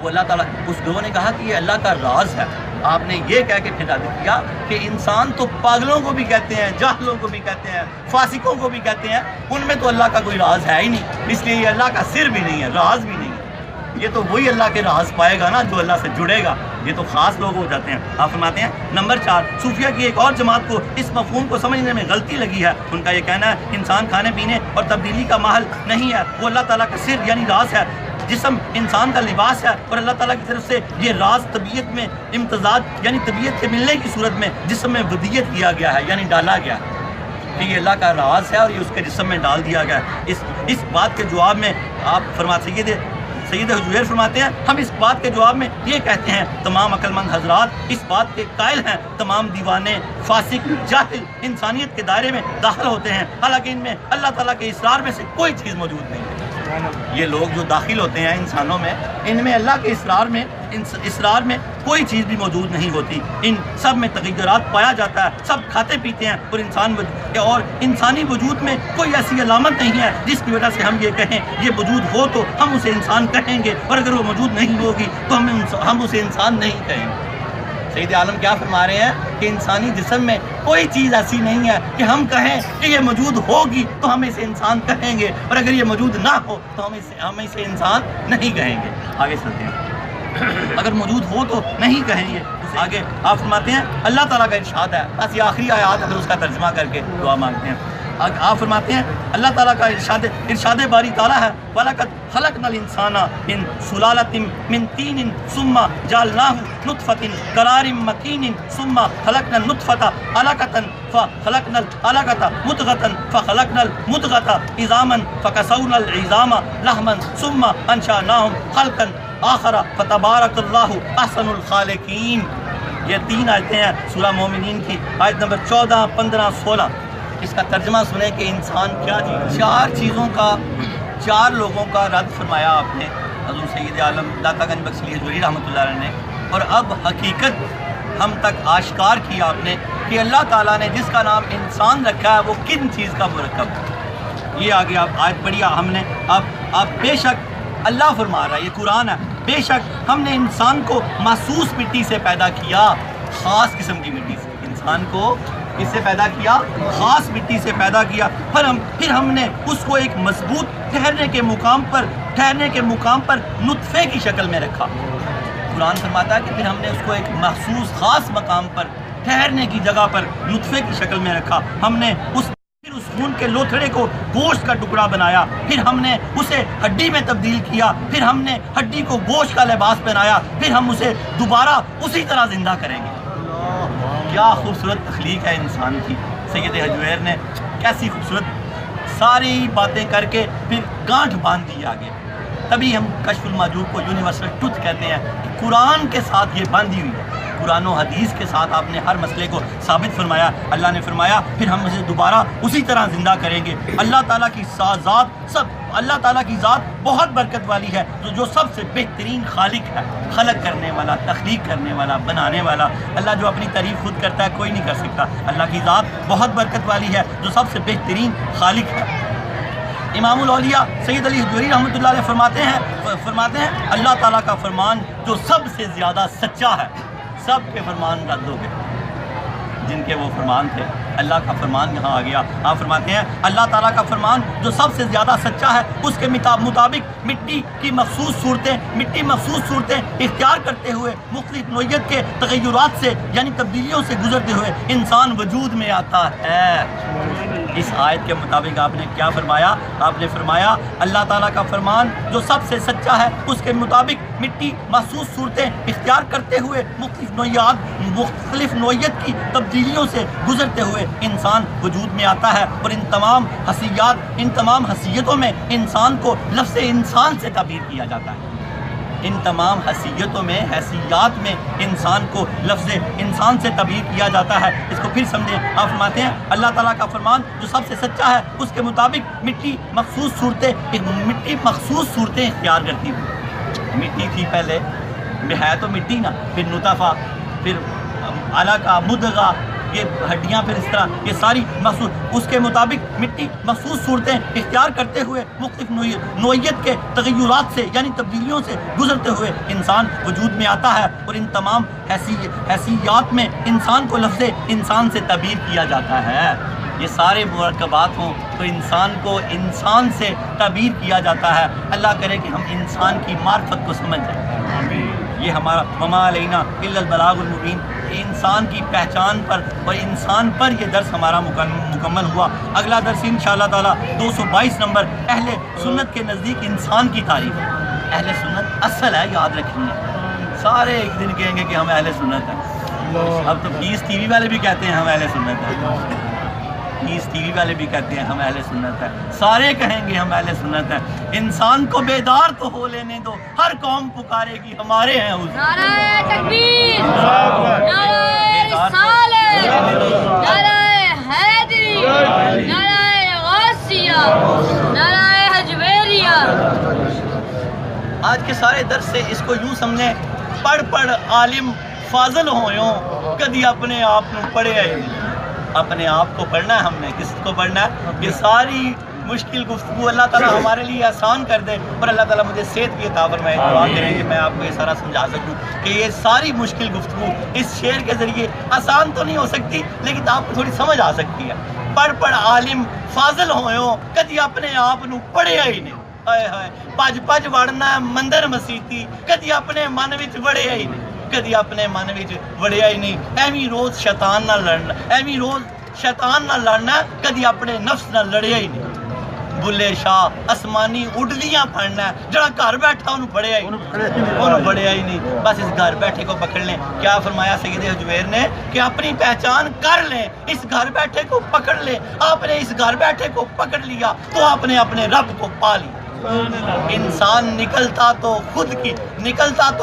وہ اللہ تعالیٰ، اس لوگوں نے کہا کہ یہ اللہ کا راز ہے. آپ نے یہ کہہ کے پھر رد کیا کہ انسان تو پاگلوں کو بھی کہتے ہیں، جاہلوں کو بھی کہتے ہیں، فاسقوں کو بھی کہتے ہیں، ان میں تو اللہ کا کوئی راز ہے ہی نہیں، اس لیے یہ اللہ کا سر بھی نہیں ہے، راز بھی نہیں ہے. یہ تو وہی اللہ کے راز پائے گا نا جو اللہ سے جڑے گا، یہ تو خاص لوگ ہو جاتے ہیں. آپ فرماتے ہیں نمبر 4 صوفیہ کی ایک اور جماعت کو اس مفہوم کو سمجھنے میں غلطی لگی ہے. ان کا یہ کہنا ہے انسان کھانے پینے اور تبدیلی کا محل نہیں ہے، وہ اللہ تعالیٰ کا سر یعنی راز ہے. جسم انسان کا لباس ہے اور اللہ تعالیٰ کی طرف سے یہ راز طبیعت میں امتزاج یعنی طبیعت کے ملنے کی صورت میں جسم میں ودیت کیا گیا ہے، یعنی ڈالا گیا ہے کہ یہ اللہ کا راز ہے اور یہ اس کے جسم میں ڈال دیا گیا ہے. اس بات کے جواب میں آپ سید حجویر فرماتے ہیں ہم اس بات کے جواب میں یہ کہتے ہیں تمام عقل مند حضرات اس بات کے قائل ہیں تمام دیوانے فاسق جاہل انسانیت کے دائرے میں داخل ہوتے ہیں، حالانکہ ان میں اللہ تعالیٰ کے اسرار میں سے کوئی چیز موجود نہیں ہے. یہ لوگ جو داخل ہوتے ہیں انسانوں میں، ان میں اللہ کے اسرار میں کوئی چیز بھی موجود نہیں ہوتی. ان سب میں تغیرات پایا جاتا ہے، سب کھاتے پیتے ہیں اور انسانی وجود میں کوئی ایسی علامت نہیں ہے جس کی وجہ سے ہم یہ کہیں یہ وجود ہو تو ہم اسے انسان کہیں گے، اور اگر وہ موجود نہیں ہوگی تو ہم اسے انسان نہیں کہیں گے. سید عالم کیا فرما رہے ہیں کہ انسانی جسم میں کوئی چیز ایسی نہیں ہے کہ ہم کہیں کہ یہ موجود ہوگی تو ہم اسے انسان کہیں گے، اور اگر یہ موجود نہ ہو تو ہم اسے انسان نہیں کہیں گے۔ آگے چلتے ہیں، اگر موجود ہو تو نہیں کہیں گے۔ آگے آپ فرماتے ہیں اللہ تعالیٰ کا ارشاد ہے، بس یہ آخری آیات ہے، پھر اس کا ترجمہ کر کے دعا مانگتے ہیں۔ آپ فرماتے ہیں اللہ تعالیٰ کا ارشاد باری تعالیٰ ہے وَلَقَدْ خَلَقْنَا الْإِنسَانَ مِنْ سُلَالَةٍ مِنْ طِينٍ ثُمَّ جَعَلْنَاهُ نُطْفَةً قَرَارٍ مَكِينٍ ثُمَّ خَلَقْنَا النُّطْفَةَ عَلَقَةً فَخَلَقْنَا الْعَلَقَةَ مُضْغَةً فَخَلَقْنَا الْمُضْغَةَ عِظَامًا فَكَسَوْنَا الْعِظَامَ لَحْمًا ثُمَّ أَنشَأْنَاهُ خَلْقًا آخَرَ فَتَبَارَكَ اللَّهُ أَحْسَنُ الْخَالِقِينَ۔ یہ 3 آیتیں ہیں سورہ مومنین کی، آیت نمبر 14، 15، 16۔ اس کا ترجمہ سنیں کہ انسان کیا چیز، 4 چیزوں کا، 4 لوگوں کا رد فرمایا آپ نے، حضور سید عالم داتا گنج بخش علی حجویری رحمۃ اللہ علیہ نے، اور اب حقیقت ہم تک آشکار کی آپ نے کہ اللہ تعالیٰ نے جس کا نام انسان رکھا ہے وہ کن چیز کا مرکب ہے۔ یہ آگے آپ آیت پڑھی ہم نے، اب بے شک اللہ فرما رہا ہے، یہ قرآن ہے، بے شک ہم نے انسان کو محسوس مٹی سے پیدا کیا، خاص قسم کی مٹی سے۔ انسان کو کس سے پیدا کیا؟ خاص مٹی سے پیدا کیا، پھر ہم نے اس کو ایک مضبوط ٹھہرنے کے مقام پر نطفے کی شکل میں رکھا۔ قرآن فرماتا ہے کہ پھر ہم نے اس کو ایک مخصوص خاص مقام پر ٹھہرنے کی جگہ پر نطفے کی شکل میں رکھا۔ ہم نے اس خون کے لوتھڑے کو گوشت کا ٹکڑا بنایا، پھر ہم نے اسے ہڈی میں تبدیل کیا، پھر ہم نے ہڈی کو گوشت کا لباس پہنایا، پھر ہم اسے دوبارہ اسی طرح زندہ کریں گے۔ کیا خوبصورت تخلیق ہے انسان کی۔ سید حجویر نے کیسی خوبصورت ساری باتیں کر کے پھر گانٹھ باندھ دی آگے۔ تبھی ہم کشف المحجوب کو یونیورسل ٹروتھ کہتے ہیں کہ قرآن کے ساتھ یہ باندھی ہوئی ہے، قرآن و حدیث کے ساتھ آپ نے ہر مسئلے کو ثابت فرمایا۔ اللہ نے فرمایا پھر ہم اسے دوبارہ اسی طرح زندہ کریں گے۔ اللہ تعالیٰ کی اللہ تعالیٰ کی ذات بہت برکت والی ہے، جو سب سے بہترین خالق ہے، خلق کرنے والا، تخلیق کرنے والا، بنانے والا۔ اللہ جو اپنی تعریف خود کرتا ہے کوئی نہیں کر سکتا۔ اللہ کی ذات بہت برکت والی ہے جو سب سے بہترین خالق ہے۔ امام الاولیاء سید علی حجویری رحمۃ اللہ علیہ فرماتے ہیں اللہ تعالیٰ کا فرمان جو سب سے زیادہ سچا ہے، سب کے فرمان رد ہو گئے جن کے وہ فرمان تھے۔ اللہ کا فرمان یہاں آ گیا۔ آپ فرماتے ہیں اللہ تعالیٰ کا فرمان جو سب سے زیادہ سچا ہے، اس کے مطابق مٹی مخصوص صورتیں اختیار کرتے ہوئے مختلف نوعیت کے تغیرات سے یعنی تبدیلیوں سے گزرتے ہوئے انسان وجود میں آتا ہے۔ اس آیت کے مطابق آپ نے کیا فرمایا؟ آپ نے فرمایا اللہ تعالیٰ کا فرمان جو سب سے سچا ہے، اس کے مطابق مٹی مخصوص صورتیں اختیار کرتے ہوئے مختلف نوعیت کی تبدیلیوں سے گزرتے ہوئے انسان وجود میں آتا ہے، اور ان تمام حیثیتوں میں انسان کو لفظ انسان سے تعبیر کیا جاتا ہے۔ ان تمام حیثیات میں انسان کو لفظ انسان سے تعبیر کیا جاتا ہے۔ اس کو پھر سمجھیں۔ آپ فرماتے ہیں اللہ تعالیٰ کا فرمان جو سب سے سچا ہے، اس کے مطابق مٹی مخصوص صورتیں اختیار کرتی ہوئی۔ مٹی تھی پہلے، ہے تو مٹی نا، پھر نطفہ، پھر علقہ، مضغہ، یہ ہڈیاں، پھر اس طرح یہ ساری مخصوص، اس کے مطابق مٹی مخصوص صورتیں اختیار کرتے ہوئے مختلف نوعیت کے تغیرات سے یعنی تبدیلیوں سے گزرتے ہوئے انسان وجود میں آتا ہے، اور ان تمام حیثیات میں انسان کو لفظ انسان سے تعبیر کیا جاتا ہے۔ یہ سارے مرکبات ہوں تو انسان کو انسان سے تعبیر کیا جاتا ہے۔ اللہ کرے کہ ہم انسان کی معرفت کو سمجھ جائیں۔ یہ ہمارا وما علینا الا البلاغ المبین، انسان کی پہچان پر اور انسان پر یہ درس ہمارا مکمل ہوا۔ اگلا درس انشاءاللہ تعالی 222 نمبر اہل سنت کے نزدیک انسان کی تعریف ہے۔ اہل سنت اصل ہے، یاد رکھنی ہے۔ سارے ایک دن کہیں گے کہ ہم اہل سنت ہیں۔ اب تو پیس ٹی وی والے بھی کہتے ہیں ہم اہل سنت ہیں، پیس ٹی وی والے بھی کہتے ہیں ہم اہل سنت ہیں، سارے کہیں گے ہم اہل سنت ہیں۔ انسان کو بیدار تو ہو لینے دو، ہر قوم پکارے گی ہمارے ہیں حضور۔ نعرہ تکبیر، نعرہ رسالت، نعرہ حیدری، نعرہ غوثیہ، نعرہ حجویریہ۔ آج کے سارے درس سے اس کو یوں سمجھیں، پڑھ عالم فاضل ہوئوں کدی اپنے آپ کو پڑھے آئے۔ اپنے آپ کو پڑھنا ہے ہم نے، کس کو پڑھنا ہے؟ یہ ساری مشکل گفتگو اللہ تعالیٰ ہمارے لیے آسان کر دے، اور اللہ تعالیٰ مجھے صحت کی عطا فرمائے۔ دعا کریں کہ میں آپ کو یہ سارا سمجھا سکوں کہ یہ ساری مشکل گفتگو اس شعر کے ذریعے آسان تو نہیں ہو سکتی، لیکن آپ کو تھوڑی سمجھ آ سکتی ہے۔ پڑھ عالم فاضل ہوئے کدی اپنے آپ نو پڑھیا ہی نہیں، ہائے ہائے پج وڑنا ہے مندر مسیتی، کدی اپنے من وچ وڑیا ہی نہیں، کدی اپنے من وچ وڑیا ہی نہیں۔ ایویں روز شیطان نال لڑنا، ایویں روز شیطان نال لڑنا، کدی اپنے نفس نال لڑیا ہی نہیں۔ بلے شاہ آسمانی اڈدیاں پڑھنا ہے، جڑا گھر بیٹھا انہوں پڑھیا ہی نہیں۔ بس اس گھر بیٹھے کو پکڑ لیں۔ کیا فرمایا سید حجویر نے کہ اپنی پہچان کر لیں، اس گھر بیٹھے کو پکڑ لیں۔ آپ نے اس گھر بیٹھے کو پکڑ لیا تو آپ نے اپنے رب کو پا لیا۔ انسان نکلتا تو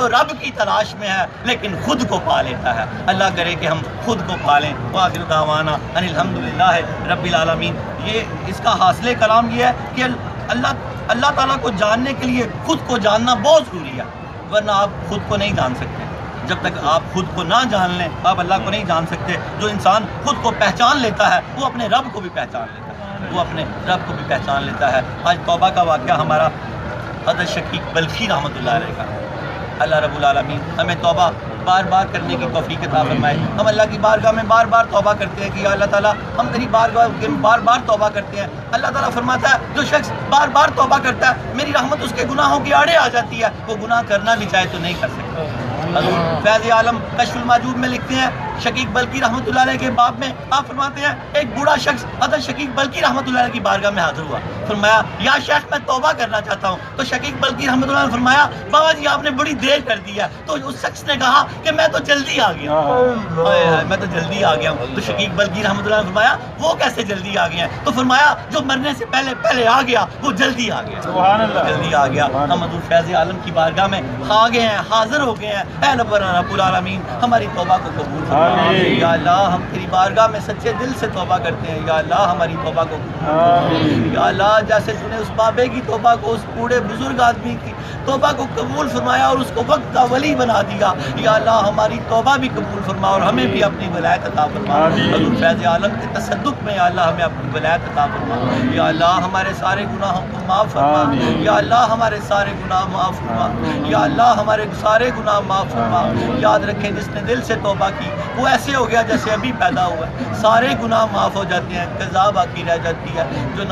رب کی تلاش میں ہے، لیکن خود کو پا لیتا ہے۔ اللہ کرے کہ ہم خود کو پالیں۔ وآخر دعوانا ان الحمدللہ رب العالمین۔ یہ اس کا حاصل کلام یہ ہے کہ اللہ تعالیٰ کو جاننے کے لیے خود کو جاننا بہت ضروری ہے، ورنہ آپ خود کو نہیں جان سکتے۔ جب تک آپ خود کو نہ جان لیں آپ اللہ کو نہیں جان سکتے۔ جو انسان خود کو پہچان لیتا ہے وہ اپنے رب کو بھی پہچان لیتا ہے، آج توبہ کا واقعہ ہمارا حضرت شقیق بلخی رحمۃ اللہ علیہ کا۔ اللہ رب العالمین ہمیں توبہ بار بار کرنے کی توفیق عطا فرمائے۔ ہم اللہ کی بارگاہ میں بار بار توبہ کرتے ہیں کہ یا اللہ تعالیٰ ہم تیری بارگاہ میں بار بار توبہ کرتے ہیں۔ اللہ تعالیٰ فرماتا ہے جو شخص بار بار توبہ کرتا ہے میری رحمت اس کے گناہوں کی آڑے آ جاتی ہے، وہ گناہ کرنا بھی چاہے تو نہیں کر سکتا۔ حضور فیض عالم کشف المحجوب میں لکھتے ہیں شقیق بلخی رحمۃ اللہ علیہ کے باب میں، آپ فرماتے ہیں ایک بوڑھا شخص حضرت شقیق بلخی رحمۃ اللہ علیہ کی بارگاہ میں حاضر ہوا، فرمایا یا شیخ میں توبہ کرنا چاہتا ہوں۔ تو شقیق بلخی رحمۃ اللہ نے فرمایا بابا جی آپ نے بڑی دیر کر دی ہے۔ تو اس شخص نے کہا کہ میں تو جلدی آ گیا ہوں، میں تو جلدی آ گیا ہوں۔ تو شقیق بلخی رحمۃ اللہ نے فرمایا وہ کیسے جلدی آ گیا ہے؟ تو فرمایا جو مرنے سے پہلے آ گیا وہ جلدی آ گیا، جلدی آ گیا۔ ہم حضور فیض عالم کی بارگاہ میں آ گئے ہیں، حاضر ہو گئے ہیں۔ اے رب العالمین ہماری توبہ کو قبول فرما۔ یا اللہ ہم تیری بارگاہ میں سچے دل سے توبہ کرتے ہیں، یا اللہ ہماری توبہ کو قبول فرما۔ یا اللہ جیسے تو نے اس بابے کی توبہ کو، اس بوڑھے بزرگ آدمی کی توبہ کو قبول فرمایا اور اس کو وقت کا ولی بنا دیا، یا اللہ ہماری توبہ بھی قبول فرما اور ہمیں بھی اپنی ولایت عطا فرما۔ حضور فیض عالم کے تصدق میں یا اللہ ہمیں اپنی ولایت عطا فرما۔ یا اللہ ہمارے سارے گناہوں کو معاف فرما، یا اللہ ہمارے سارے گناہ معاف فرما، یا اللہ ہمارے سارے گناہ معاف فرما۔ یاد رکھیں جس نے دل سے توبہ کی وہ ایسے ہو گیا جیسے ابھی پیدا ہوا ہے، سارے گناہ معاف ہو جاتے ہیں، قضا باقی رہ جاتی ہے۔ جو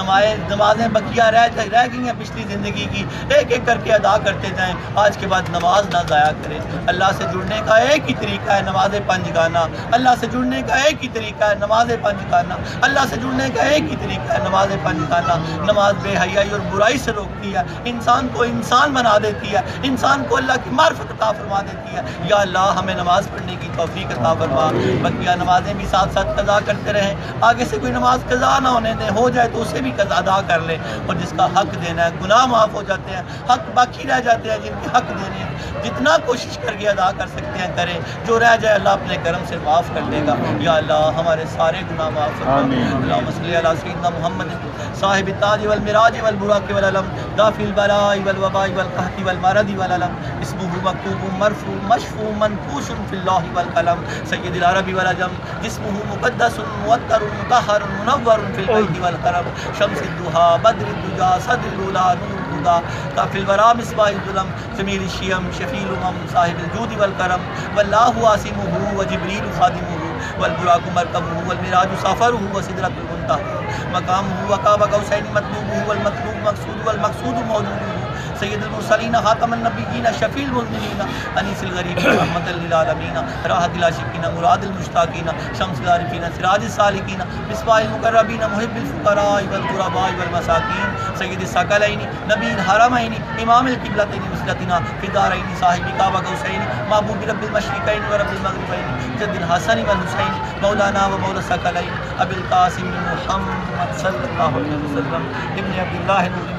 نمازیں بقیہ رہ گئی ہیں پچھلی زندگی کی، ایک ایک کر کے ادا کرتے جائیں۔ آج کے بعد نماز نہ ضائع کریں۔ اللہ سے جڑنے کا ایک ہی طریقہ ہے نماز پنجگانہ، اللہ سے جڑنے کا ایک ہی طریقہ ہے نماز پنجگانہ، اللہ سے جڑنے کا ایک ہی طریقہ ہے نماز پنجگانہ۔ نماز بے حیائی اور برائی سے روکتی ہے، انسان کو انسان بنا دیتی ہے، انسان کو اللہ کی معرفت عطا فرما دیتی ہے۔ یا اللہ ہمیں نماز پڑھنے کی توفیق عطا فرما۔ بقیہ نمازیں بھی ساتھ ساتھ قضا کرتے رہیں، آگے سے کوئی نماز قضا نہ ہونے دیں، ہو جائے تو اسے بھی قضا ادا کر لیں۔ اور جس کا حق دینا ہے گناہ معاف ہو جاتے ہیں، حق باقی رہ جاتے ہیں جن کے حق دینے ہیں، جتنا کوشش کر کے ادا کر سکتے ہیں کریں، جو رہ جائے اللہ اپنے کرم سے معاف کر دے گا۔ یا اللہ ہمارے سارے گناہ معاف فرما۔ اللہم صلی علی سیدنا محمد صاحب التاج والمراج والبراق والعلم دافع البلاء والوباء والقحط والمرض والعلم اسمه مكتوب مرفوع مشفوع منقوش في اللوح والقلم سید العرب والعجم جسمه مقدس موتر مطهر منور في البيت والحرم شمس الضحى بدر الدجى صدر الاولى نور الهدى كافي الورى مصباح الظلم جميل الشيم شفيع الامم صاحب الجود والكرم والله عاصمه وجبريل خادمه والبراق مركبه والمراج سفره وسدرة المنتهى مقامه وقاب قوسين مطلوبه والمطلوب مقصود والمقصود موجوده سید المرسلین خاتم النبیین شفیع المذنبین انیس الغریب رحمت للعالمین راحت العاشقین مراد المشتاقین شمس العارفین سراج السالکین مصباح المقربین محب الفقراء والغرباء والمساکین سید الثقلین نبی الحرمین امام القبلتین وسیلتنا فی الدارین صاحب قاب قوسین محبوب رب المشرقین و رب المغربین جد الحسن والحسین مولانا و مولا الثقلین ابی القاسم محمد صلی اللہ علیہ وسلم ابن عبداللہ نور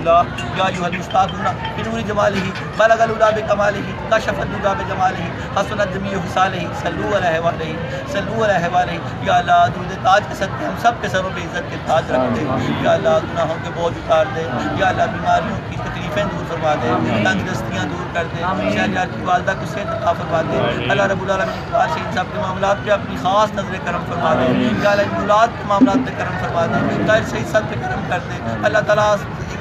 الله يا أيها المشتاقون بنور جماله بلغ الهدى بكماله كشف الدجى بجماله حسنت جميع خصاله صلوا علیہ وآلہ صلوا علیہ وآلہ یا اللہ درود تاج کے صدقے ہم سب کے سروں پہ عزت کے تاج رکھ دے یا اللہ گناہوں کے بوجھ اتار دے یا اللہ بیماریوں کی تکلیفیں دور فرما دے تنگ دستیاں دور کر دے شہریار کی والدہ کو صحت عطا فرما دے اللہ رب العالمین اقبال سے ان سب کے معاملات پہ اپنی خاص نظر کرم فرما دے یا اللہ اولاد کے معاملات پہ کرم فرما دے طاہر سعید صاحب پہ کرم کر دے اللہ تعالیٰ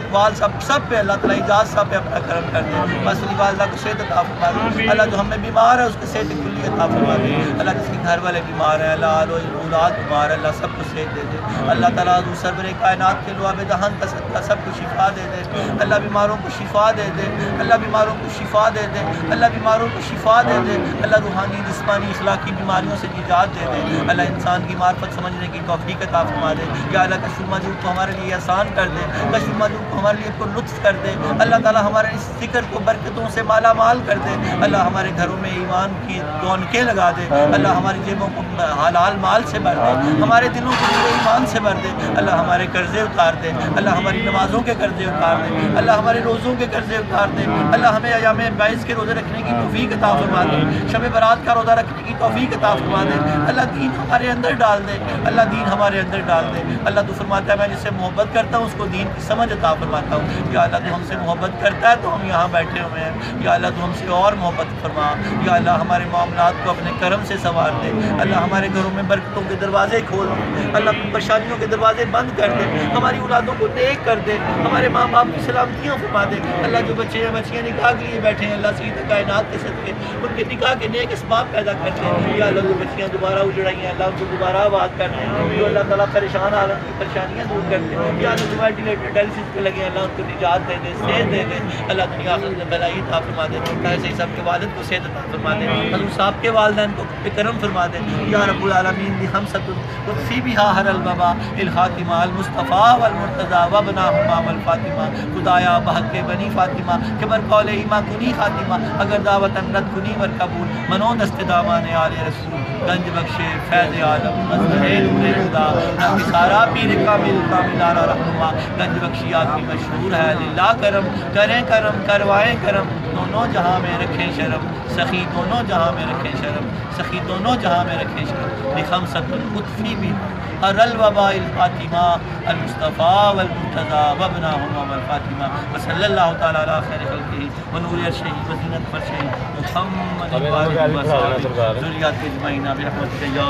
اقبال صاحب سب پہ اللہ تعالیٰ اعجاز صاحب پہ اپنا کرم کر دے بس علی والدہ کو صحت عطا فرما دے اللہ جو ہم میں بیمار ہے اس کو صحت کلی عطا فرما دے اللہ جس کے گھر والے بیمار ہیں اللہ اولاد بیمار ہے اللہ سب کو صحت دے دے اللہ تعالیٰ حضور سرور کائنات کے لعاب دہن کا صدقہ سب کو شفا دے دے اللہ بیماروں کو شفا دے دے اللہ بیماروں کو شفا دے دے اللہ بیماروں کو شفا دے دے اللہ روحانی جسمانی اخلاقی بیماریوں سے نجات دے دے اللہ انسان کی معرفت سمجھنے کی توفیق عطا فرما دے یا اللہ کشف الموجود کو ہمارے لیے آسان کر دے کشف الموجود کو ہمارے لیے کو لطف کر دے اللہ تعالیٰ ہمارے اس ذکر کو برکتوں سے مالا مال کر دے اللہ ہمارے گھروں میں ایمان کی رونقیں لگا دے اللہ ہماری جیبوں کو حلال مال سے بھر دے ہمارے دلوں کو ایمان سے بھر دے اللہ ہمارے قرضے اتار دے اللہ ہماری نمازوں کے قرضے اتار دے اللہ ہمارے روزوں کے قرضے اتار دے اللہ ہمیں ایام 22 کے روزے رکھنے کی توفیق عطا فرما دے شب برات کا روزہ رکھنے کی توفیق عطا فرما دے اللہ دین ہمارے اندر ڈال دے اللہ دین ہمارے اندر ڈال دے اللہ تو فرماتا ہے میں جس سے محبت کرتا ہوں اس کو دین کی سمجھ عطا فرماتا ہوں یا اللہ تو ہم سے محبت کرتا ہے تو ہم یہاں بیٹھے ہوئے ہیں یا اللہ تو ہم سے اور محبت فرما یا اللہ ہمارے معاملات کو اپنے کرم سے سنوار دے اللہ ہمارے گھروں میں برکتوں کے دروازے کھول دے اللہ پریشانیوں کے دروازے بند کر دے ہماری اولادوں کو نیک کر دے ہمارے ماں باپ کی سلامتیاں فرما دے اللہ جو بچے ہیں بچیاں نکاح کے لیے بیٹھے ہیں اللہ سید کائنات کے صدقے ان کے نکاح کے نیک اسباب پیدا کر دے یا اللہ جو بچیاں دوبارہ اجڑائی ہیں اللہ ان کو دوبارہ آباد کر دے جو اللہ تعالیٰ پریشان عالم کی پریشانیاں دور کر دے یا اللہ جو وینٹیلیٹر ڈائلسس پہ لگے ہیں اللہ ان کو نجات دے دے صحت دے دے اللہ دنیا آخرت میں بھلائی عطا فرما دے طاہر سعید صاحب کے والد کو صحت عطا فرما دے حضور صاحب کے والدین کو کرم فرما دے یا رب العالمین بحمسۃ فی بہا ہر البابا الخاتمہ المصطفیٰ والمرتضیٰ وابناہما والفاطمہ خدایا بحق بنی فاطمہ کہ بر قولہما کنی خاتمہ اگر دعوت رد کنی ور قبول منو دست دامان آل رسول گنج بخشے فیض عالم مظہر نور خدا نبی سارا پیر کامل کاملانہ رہنما گنج بخشی آپ کی مشہور ہے للہ کرم کریں کرم کروائیں کرم دونوں جہاں میں رکھیں شرم سخی دونوں جہاں میں رکھیں شرم سخی دونوں جہاں میں رکھیں شرم لخمسۃ القطفی بھی ہر الوباء الفاطمہ المصطفیٰ والمرتضیٰ وابناہما والفاطمہ وصلی اللہ تعالیٰ علی خیر خلقہ ونور عرشہ وزینت فرشہ محمد ذریات اجمعین برحمتک یا